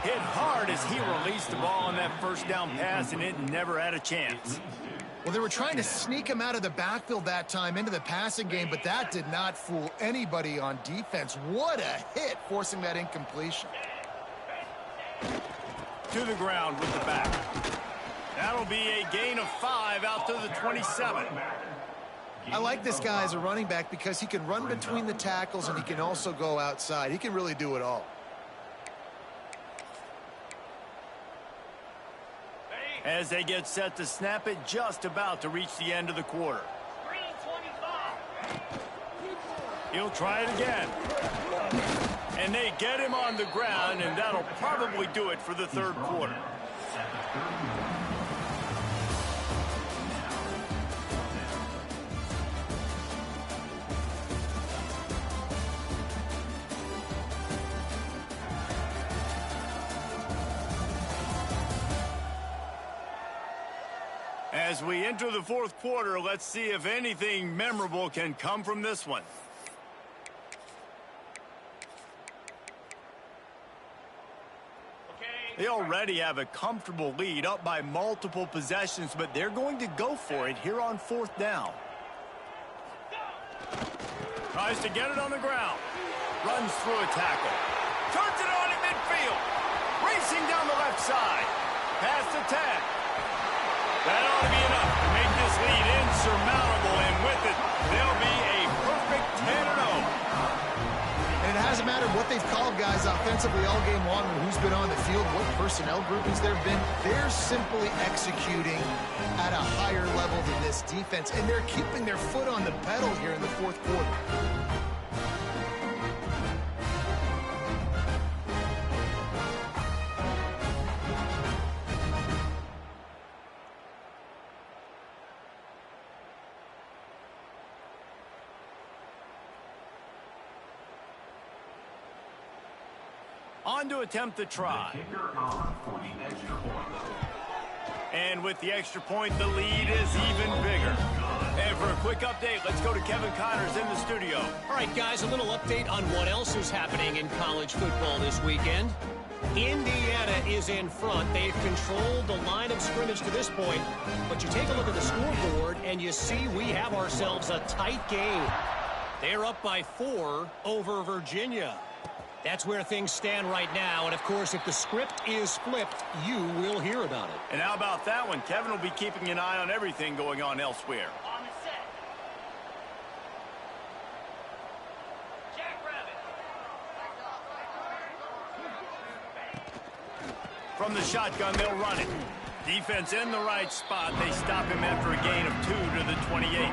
Hit hard as he released the ball on that first down pass, and it never had a chance. Well, they were trying to sneak him out of the backfield that time into the passing game, but that did not fool anybody on defense. What a hit, forcing that incompletion. To the ground with the back. That'll be a gain of 5 out to the 27. I like this guy as a running back because he can run between the tackles and he can also go outside. He can really do it all. As they get set to snap it, just about to reach the end of the quarter. He'll try it again. And they get him on the ground, and that'll probably do it for the third quarter. As we enter the fourth quarter, let's see if anything memorable can come from this one. They already have a comfortable lead, up by multiple possessions, but they're going to go for it here on fourth down. Tries to get it on the ground. Runs through a tackle. Turns it on in midfield. Racing down the left side. Past the 10. That ought to be enough to make this lead insurmountable, and with it, they'll be a perfect 10-0. And it hasn't mattered what they've called, guys, offensively all game long, and who's been on the field, what personnel groupings there have been. They're simply executing at a higher level than this defense, and they're keeping their foot on the pedal here in the fourth quarter. On to attempt the try. And with the extra point, the lead is even bigger. And for a quick update, let's go to Kevin Connors in the studio. All right, guys, a little update on what else is happening in college football this weekend. Indiana is in front. They've controlled the line of scrimmage to this point. But you take a look at the scoreboard, and you see we have ourselves a tight game. They're up by 4 over Virginia. That's where things stand right now, and of course, if the script is flipped, you will hear about it. And how about that one? Kevin will be keeping an eye on everything going on elsewhere. On the set. Jackrabbit. From the shotgun, they'll run it. Defense in the right spot. They stop him after a gain of 2 to the 28.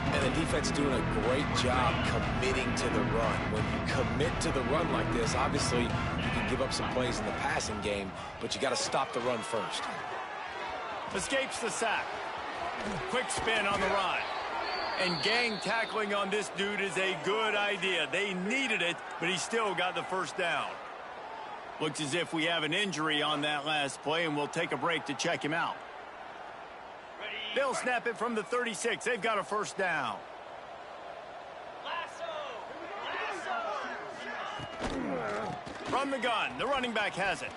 And the defense doing a great job committing to the run. When you commit to the run like this, obviously you can give up some plays in the passing game, but you got to stop the run first. Escapes the sack. Quick spin on the run. And gang tackling on this dude is a good idea. They needed it, but he still got the first down. Looks as if we have an injury on that last play, and we'll take a break to check him out. They'll snap it from the 36. They've got a first down. From the gun, the running back has it.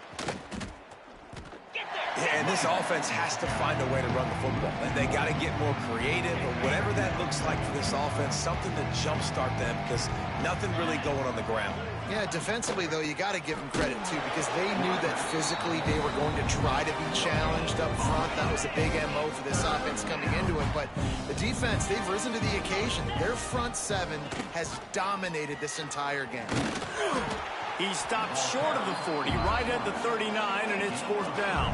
Yeah, and this offense has to find a way to run the football. And they got to get more creative, or whatever that looks like for this offense, something to jumpstart them, because nothing really going on the ground. Yeah, defensively, though, you got to give them credit, too, because they knew that physically they were going to try to be challenged up front. That was a big MO for this offense coming into it. But the defense, they've risen to the occasion. Their front seven has dominated this entire game. He stopped short of the 40, right at the 39, and it's fourth down.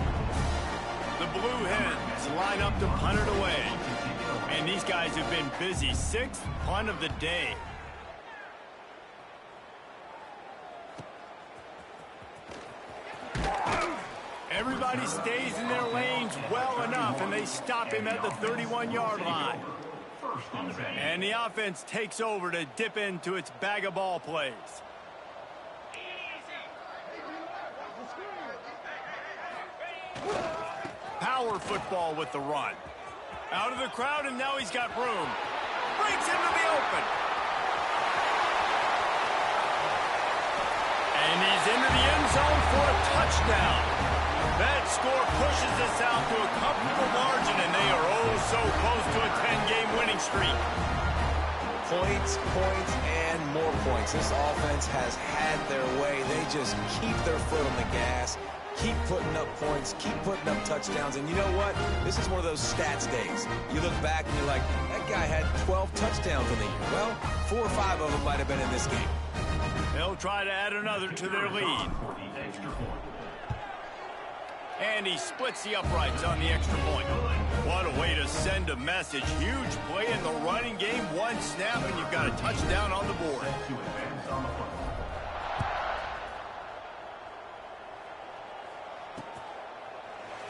The Blue Hens line up to punt it away. And these guys have been busy. 6th punt of the day. Everybody stays in their lanes well enough, and they stop him at the 31-yard line. And the offense takes over to dip into its bag of ball plays. power football with the run. Out of the crowd, and now he's got room. Breaks into the open. And he's into the end zone for a touchdown. That score pushes us out to a comfortable margin, and they are oh so close to a 10-game winning streak. Points, points, and more points. This offense has had their way. They just keep their foot on the gas, keep putting up points, keep putting up touchdowns. And you know what? This is one of those stats days. You look back and you're like, that guy had 12 touchdowns in the year. Well, 4 or 5 of them might have been in this game. They'll try to add another to their lead. And he splits the uprights on the extra point. What a way to send a message. Huge play in the running game. One snap, and you've got a touchdown on the board.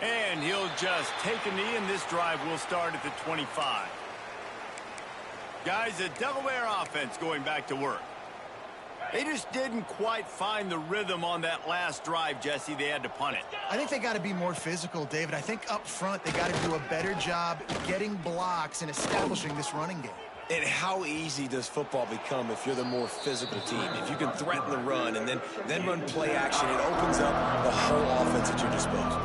And he'll just take a knee, and this drive will start at the 25. Guys, the Delaware offense going back to work. They just didn't quite find the rhythm on that last drive, Jesse. They had to punt it. I think they got to be more physical, David. I think up front they got to do a better job getting blocks and establishing this running game. And how easy does football become if you're the more physical team? If you can threaten the run and then run play action, it opens up the whole offense at your disposal.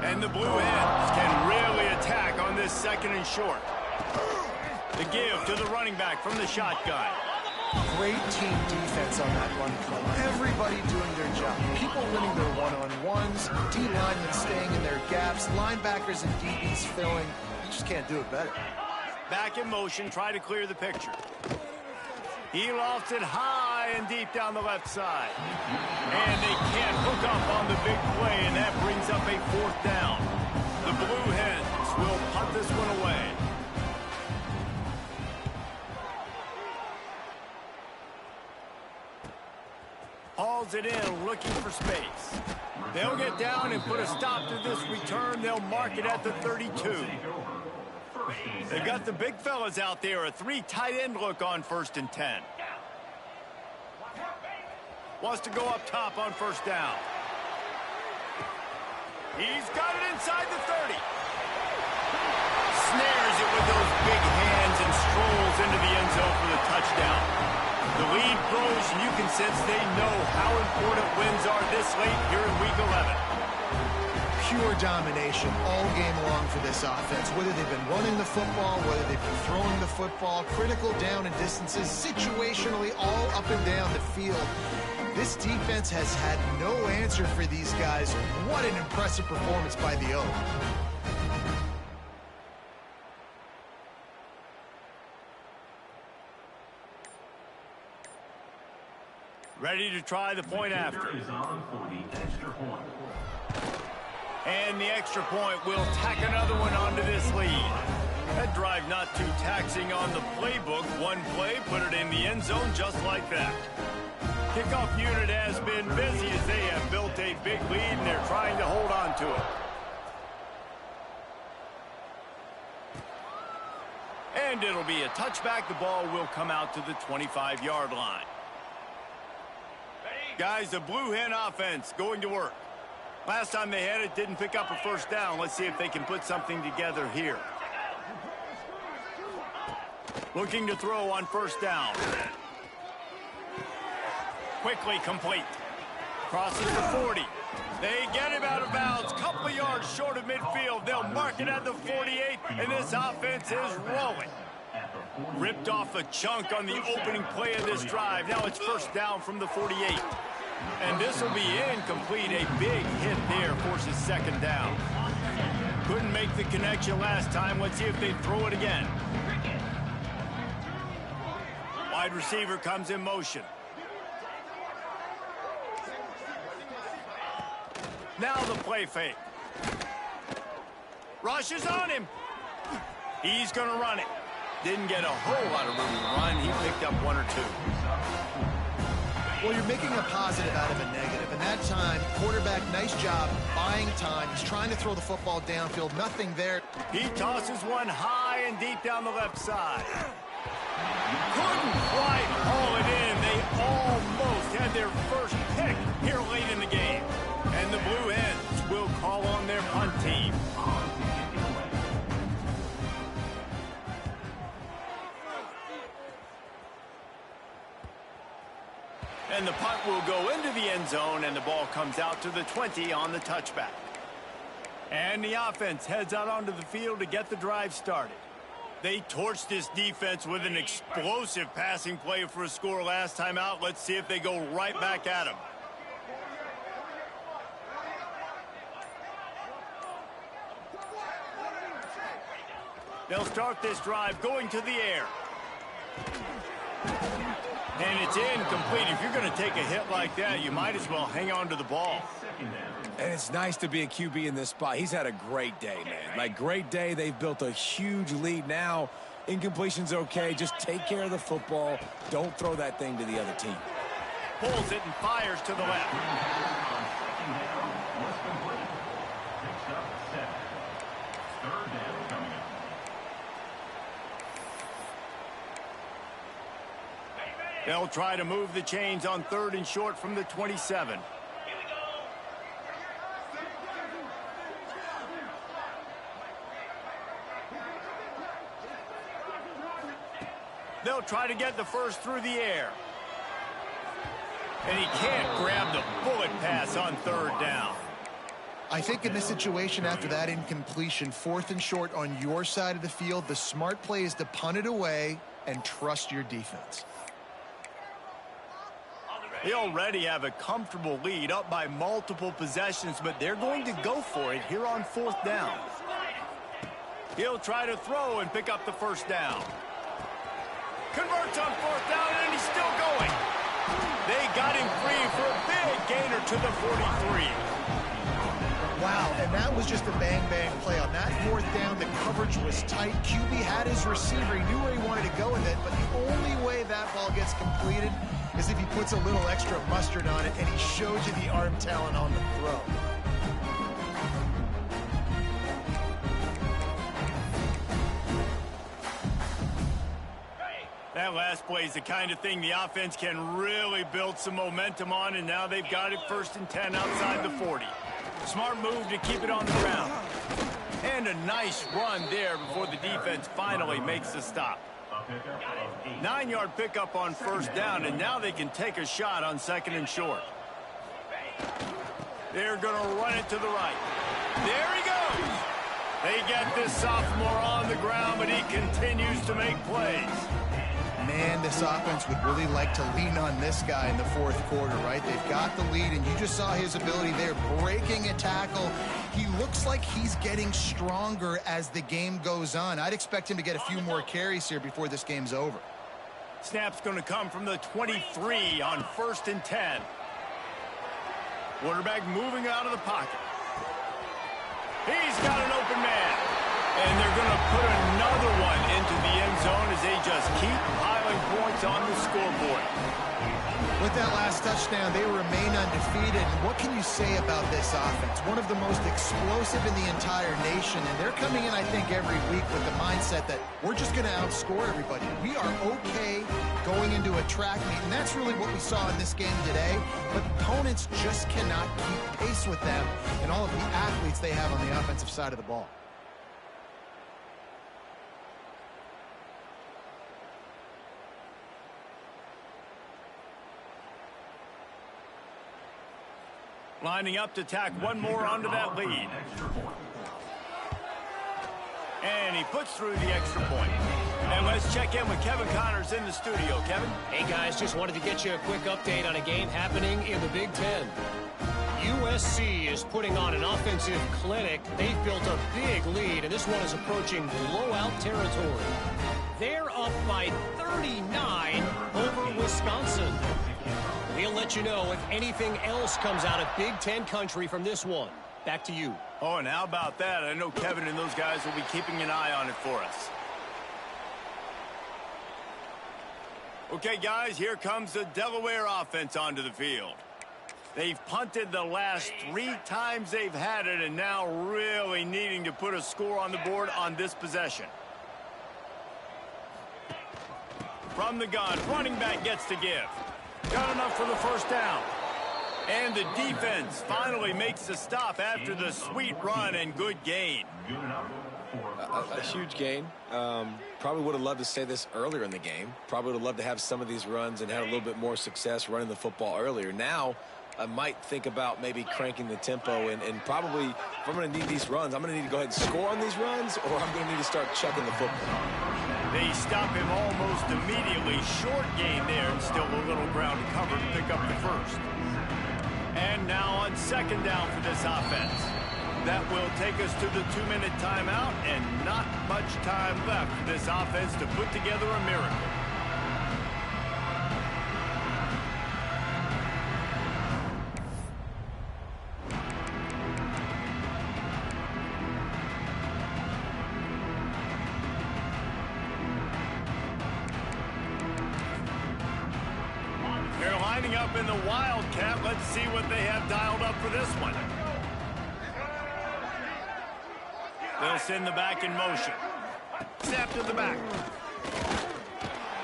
And the Blue Hens can really attack on this second and short. The give to the running back from the shotgun. Great team defense on that run play. Everybody doing their job. People winning their one-on-ones, D linemen staying in their gaps, linebackers and DBs filling. You just can't do it better. Back in motion, try to clear the picture. He lofts it high and deep down the left side. And they can't hook up on the big play, and that brings up a 4th down. The Blue Hens will punt this one away. Hauls it in, looking for space. They'll get down and put a stop to this return. They'll mark it at the 32. They've got the big fellas out there. A 3 tight end look on 1st and 10. Wants to go up top on 1st down. He's got it inside the 30. Snares it with those big hands and strolls into the end zone for the touchdown. The lead grows, and you can sense they know how important wins are this late here in Week 11. Pure domination all game long for this offense. Whether they've been running the football, whether they've been throwing the football, critical down and distances, situationally all up and down the field. This defense has had no answer for these guys. What an impressive performance by the O. Ready to try the point after. And the extra point will tack another one onto this lead. That drive not too taxing on the playbook. One play, put it in the end zone just like that. Kickoff unit has been busy as they have built a big lead, and they're trying to hold on to it. And it'll be a touchback. The ball will come out to the 25-yard line. Guys, the Blue Hen offense going to work. Last time they had it, didn't pick up a 1st down. Let's see if they can put something together here. Looking to throw on 1st down. Quickly complete. Crosses the 40. They get him out of bounds. Couple yards short of midfield. They'll mark it at the 48, and this offense is rolling. Ripped off a chunk on the opening play of this drive. Now it's 1st down from the 48. And this will be incomplete. A big hit there forces 2nd down. Couldn't make the connection last time. Let's see if they throw it again. Wide receiver comes in motion. Now the play fake. Rushes on him. He's going to run it. Didn't get a whole lot of room to run. He picked up 1 or 2. Well, you're making a positive out of a negative. And that time, quarterback, nice job buying time. He's trying to throw the football downfield. Nothing there. He tosses one high and deep down the left side. Couldn't quite haul it in. They almost had their first pick here late in the game. And the Blue Hens will call on their punt team. And the punt will go into the end zone, and the ball comes out to the 20 on the touchback. And the offense heads out onto the field to get the drive started. They torched this defense with an explosive passing play for a score last time out. Let's see if they go right back at them. They'll start this drive going to the air. And it's incomplete. If you're going to take a hit like that, you might as well hang on to the ball. And it's nice to be a QB in this spot. He's had a great day, man. Like, great day. They've built a huge lead now. Incompletion's okay. Just take care of the football. Don't throw that thing to the other team. Pulls it and fires to the left. They'll try to move the chains on 3rd and short from the 27. They'll try to get the first through the air. And he can't grab the bullet pass on 3rd down. I think in this situation after that incompletion, 4th and short on your side of the field, the smart play is to punt it away and trust your defense. They already have a comfortable lead up by multiple possessions, but they're going to go for it here on 4th down. He'll try to throw and pick up the first down. Converts on 4th down, and he's still going. They got him free for a big gainer to the 43. Wow, and that was just a bang-bang play. On that 4th down, the coverage was tight. QB had his receiver. He knew where he wanted to go with it, but the only way that ball gets completed is if he puts a little extra mustard on it, and he shows you the arm talent on the throw. That last play is the kind of thing the offense can really build some momentum on, and now they've got it 1st and 10 outside the 40. Smart move to keep it on the ground. And a nice run there before the defense finally makes the stop. 9-yard pickup on 1st down, and now they can take a shot on 2nd and short. They're going to run it to the right. There he goes. They get this sophomore on the ground, but he continues to make plays. Man, this offense would really like to lean on this guy in the 4th quarter, right? They've got the lead, and you just saw his ability there, breaking a tackle. He looks like he's getting stronger as the game goes on. I'd expect him to get a few more carries here before this game's over. Snap's going to come from the 23 on 1st and 10. Quarterback moving out of the pocket. He's got an open man. And they're going to put another one into the end zone as they just keep piling points on the scoreboard. With that last touchdown, they remain undefeated. And what can you say about this offense? One of the most explosive in the entire nation. And they're coming in, I think, every week with the mindset that we're just going to outscore everybody. We are okay going into a track meet. And that's really what we saw in this game today. But opponents just cannot keep pace with them and all of the athletes they have on the offensive side of the ball. Lining up to tack one more onto that lead. And he puts through the extra point. And let's check in with Kevin Connors in the studio. Kevin? Hey, guys, just wanted to get you a quick update on a game happening in the Big Ten. USC is putting on an offensive clinic. They've built a big lead, and this one is approaching blowout territory. They're up by 39 over Wisconsin. We'll let you know if anything else comes out of Big Ten country from this one. Back to you. Oh, and how about that? I know Kevin and those guys will be keeping an eye on it for us. Okay, guys, here comes the Delaware offense onto the field. They've punted the last 3 times they've had it, and now really needing to put a score on the board on this possession. From the gun, running back gets to give. Got enough for the first down. And the defense finally makes the stop after the sweet run and good gain. A huge gain. Probably would have loved to say this earlier in the game. Probably would have loved to have some of these runs and had a little bit more success running the football earlier. Now, I might think about maybe cranking the tempo and probably, if I'm going to need these runs, I'm going to need to go ahead and score on these runs, or I'm going to need to start chucking the football. They stop him almost immediately. Short gain there, and still a little ground to cover to pick up the first. And now on second down for this offense. That will take us to the 2-minute timeout, and not much time left for this offense to put together a miracle. They're lining up in the Wildcat. Let's see what they have dialed up for this one. They'll send the back in motion. Snap to the back.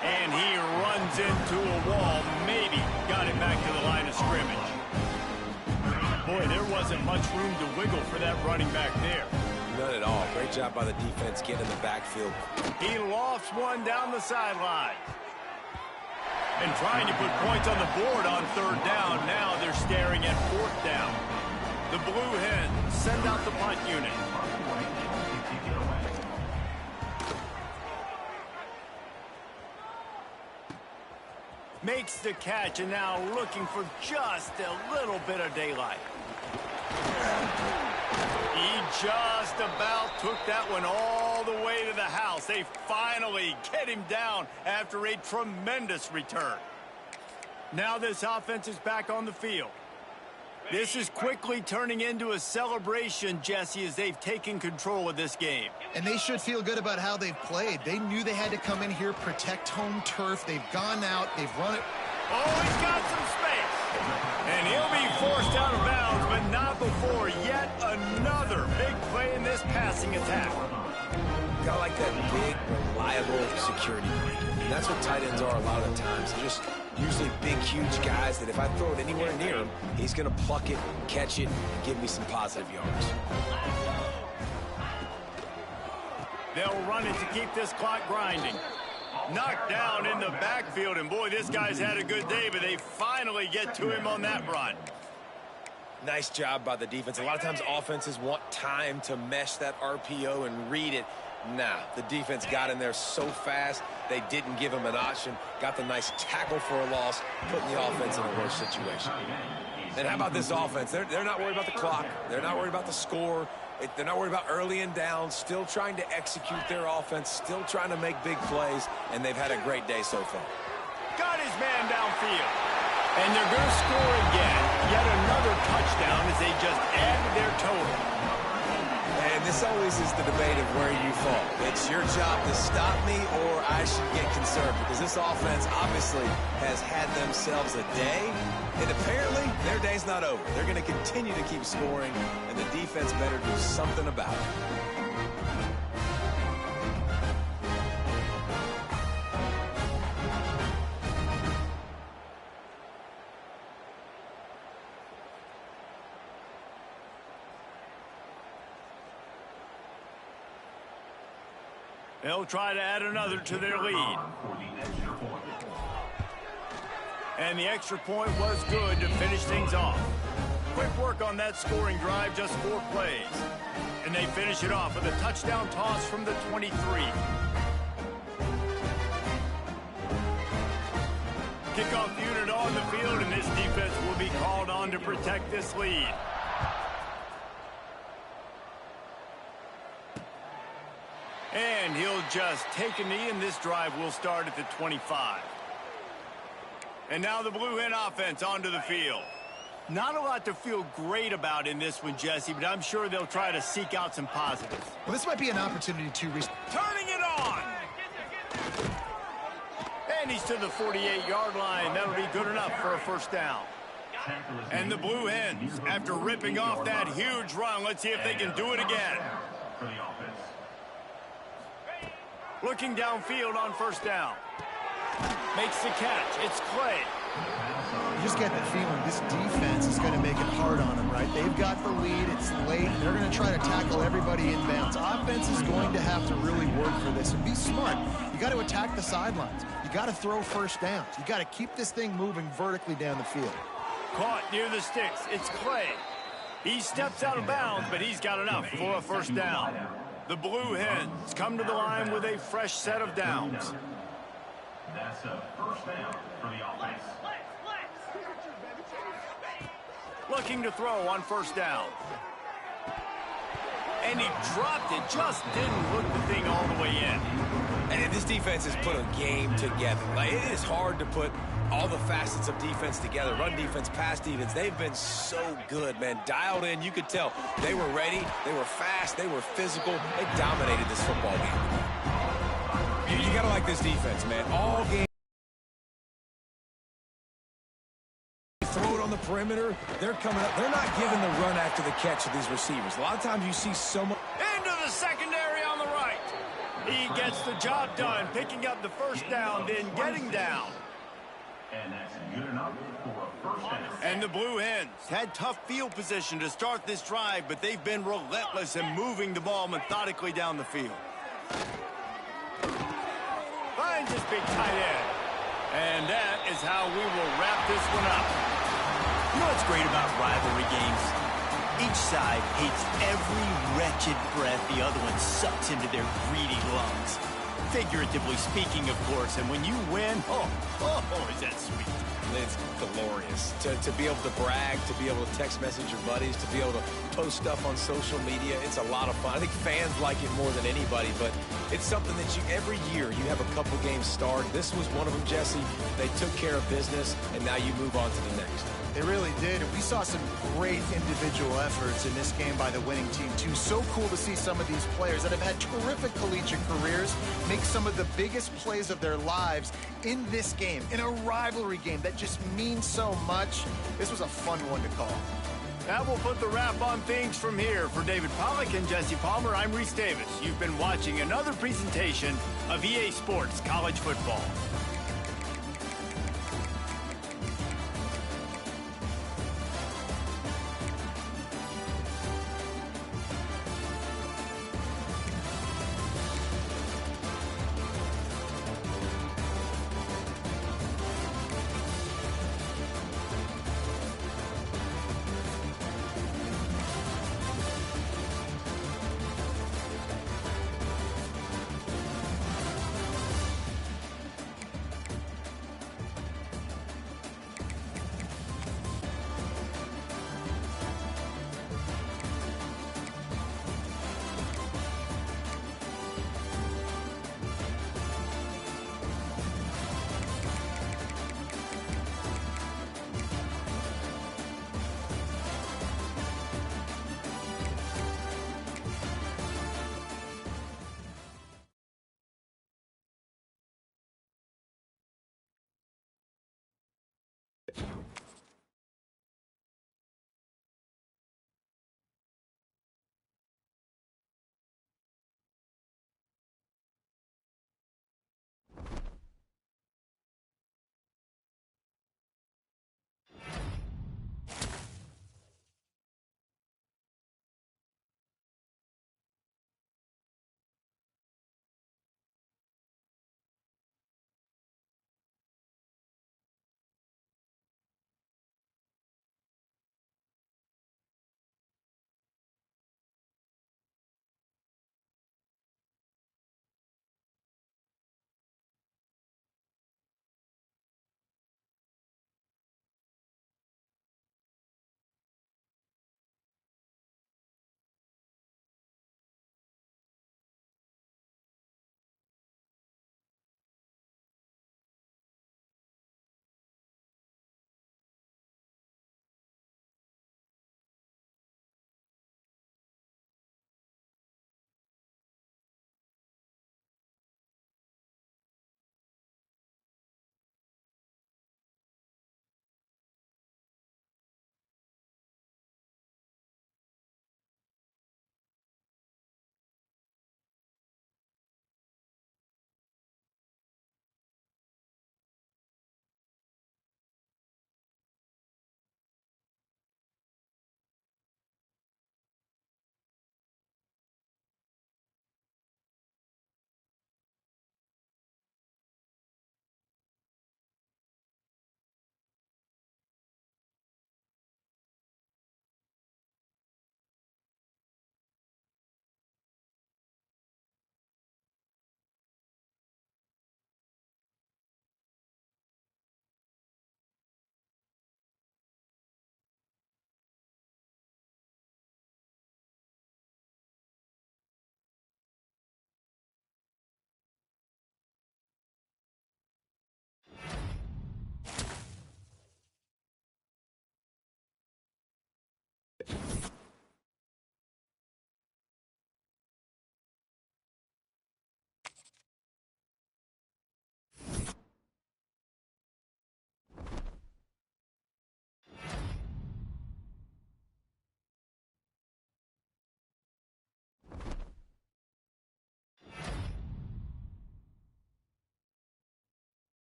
And he runs into a wall. Maybe got it back to the line of scrimmage. Boy, there wasn't much room to wiggle for that running back there. None at all. Great job by the defense getting in the backfield. He lofts one down the sideline. And trying to put points on the board on third down. Now they're staring at fourth down. The Blue Hens send out the punt unit. Makes the catch, and now looking for just a little bit of daylight. He just about took that one all the way to the house. They finally get him down after a tremendous return. Now this offense is back on the field. This is quickly turning into a celebration, Jesse, as they've taken control of this game. And they should feel good about how they've played. They knew they had to come in here, protect home turf. They've gone out, they've run it. Oh, he's got some space. And he'll be forced out of bounds, but not before yet another big play in this passing attack. Got like that big, reliable security blanket. And that's what tight ends are a lot of the times. They're just usually big, huge guys that if I throw it anywhere near him, he's going to pluck it, catch it, and give me some positive yards. They'll run it to keep this clock grinding. Knocked down in the backfield, and boy, this guy's had a good day, but they finally get to him on that run. Nice job by the defense. A lot of times offenses want time to mesh that RPO and read it. Nah, the defense got in there so fast, they didn't give him an option. Got the nice tackle for a loss, putting the offense in a worse situation. And how about this offense? They're not worried about the clock. They're not worried about the score. They're not worried about early and down. Still trying to execute their offense. Still trying to make big plays. And they've had a great day so far. Got his man downfield. And they're going to score again. Yet another touchdown as they just added their total. And this always is the debate of where you fall. It's your job to stop me, or I should get concerned, because this offense obviously has had themselves a day, and apparently their day's not over. They're going to continue to keep scoring, and the defense better do something about it. They'll try to add another to their lead. And the extra point was good to finish things off. Quick work on that scoring drive, just 4 plays. And they finish it off with a touchdown toss from the 23. Kickoff unit on the field, and this defense will be called on to protect this lead. And he'll just take a knee, and this drive will start at the 25. And now the Blue Hen offense onto the field. Not a lot to feel great about in this one, Jesse, but I'm sure they'll try to seek out some positives. Well, this might be an opportunity to... Turning it on! And he's to the 48-yard line. That'll be good enough for a first down. And the Blue Hens, after ripping off that huge run, let's see if they can do it again. Looking downfield on first down. Makes the catch. It's Clay. You just get the feeling this defense is going to make it hard on them, right? They've got the lead. It's late. They're going to try to tackle everybody inbounds. Offense is going to have to really work for this and be smart. You got to attack the sidelines. You got to throw first downs. You got to keep this thing moving vertically down the field. Caught near the sticks. It's Clay. He steps out of bounds, but he's got enough for a first down. The Blue Hens come to the line with a fresh set of downs. That's a first down for the offense. Looking to throw on first down. And he dropped it. Just didn't hook the thing all the way in. And this defense has put a game together. Like, it is hard to put all the facets of defense together. Run defense, pass defense. They've been so good, man. Dialed in. You could tell they were ready. They were fast. They were physical. They dominated this football game. You got to like this defense, man. All game. Throw it on the perimeter. They're coming up. They're not giving the run after the catch of these receivers. A lot of times you see so much. Into the secondary on the right. He gets the job done, picking up the first down, then getting down. And that's good enough for a first down. And the Blue Hens had tough field position to start this drive, but they've been relentless in moving the ball methodically down the field. Finds his big tight end. And that is how we will wrap this one up. You know what's great about rivalry games? Each side hates every wretched breath the other one sucks into their greedy lungs. Figuratively speaking, of course, and when you win, is that sweet. It's glorious. To be able to brag, to be able to text message your buddies, to be able to post stuff on social media, it's a lot of fun. I think fans like it more than anybody, but it's something that every year you have a couple games start. This was one of them, Jesse. They took care of business, and now you move on to the next. They really did, and we saw some great individual efforts in this game by the winning team, too. So cool to see some of these players that have had terrific collegiate careers make some of the biggest plays of their lives in this game, in a rivalry game that just means so much. This was a fun one to call. That will put the wrap on things from here. For David Pollack and Jesse Palmer, I'm Reese Davis. You've been watching another presentation of EA Sports College Football.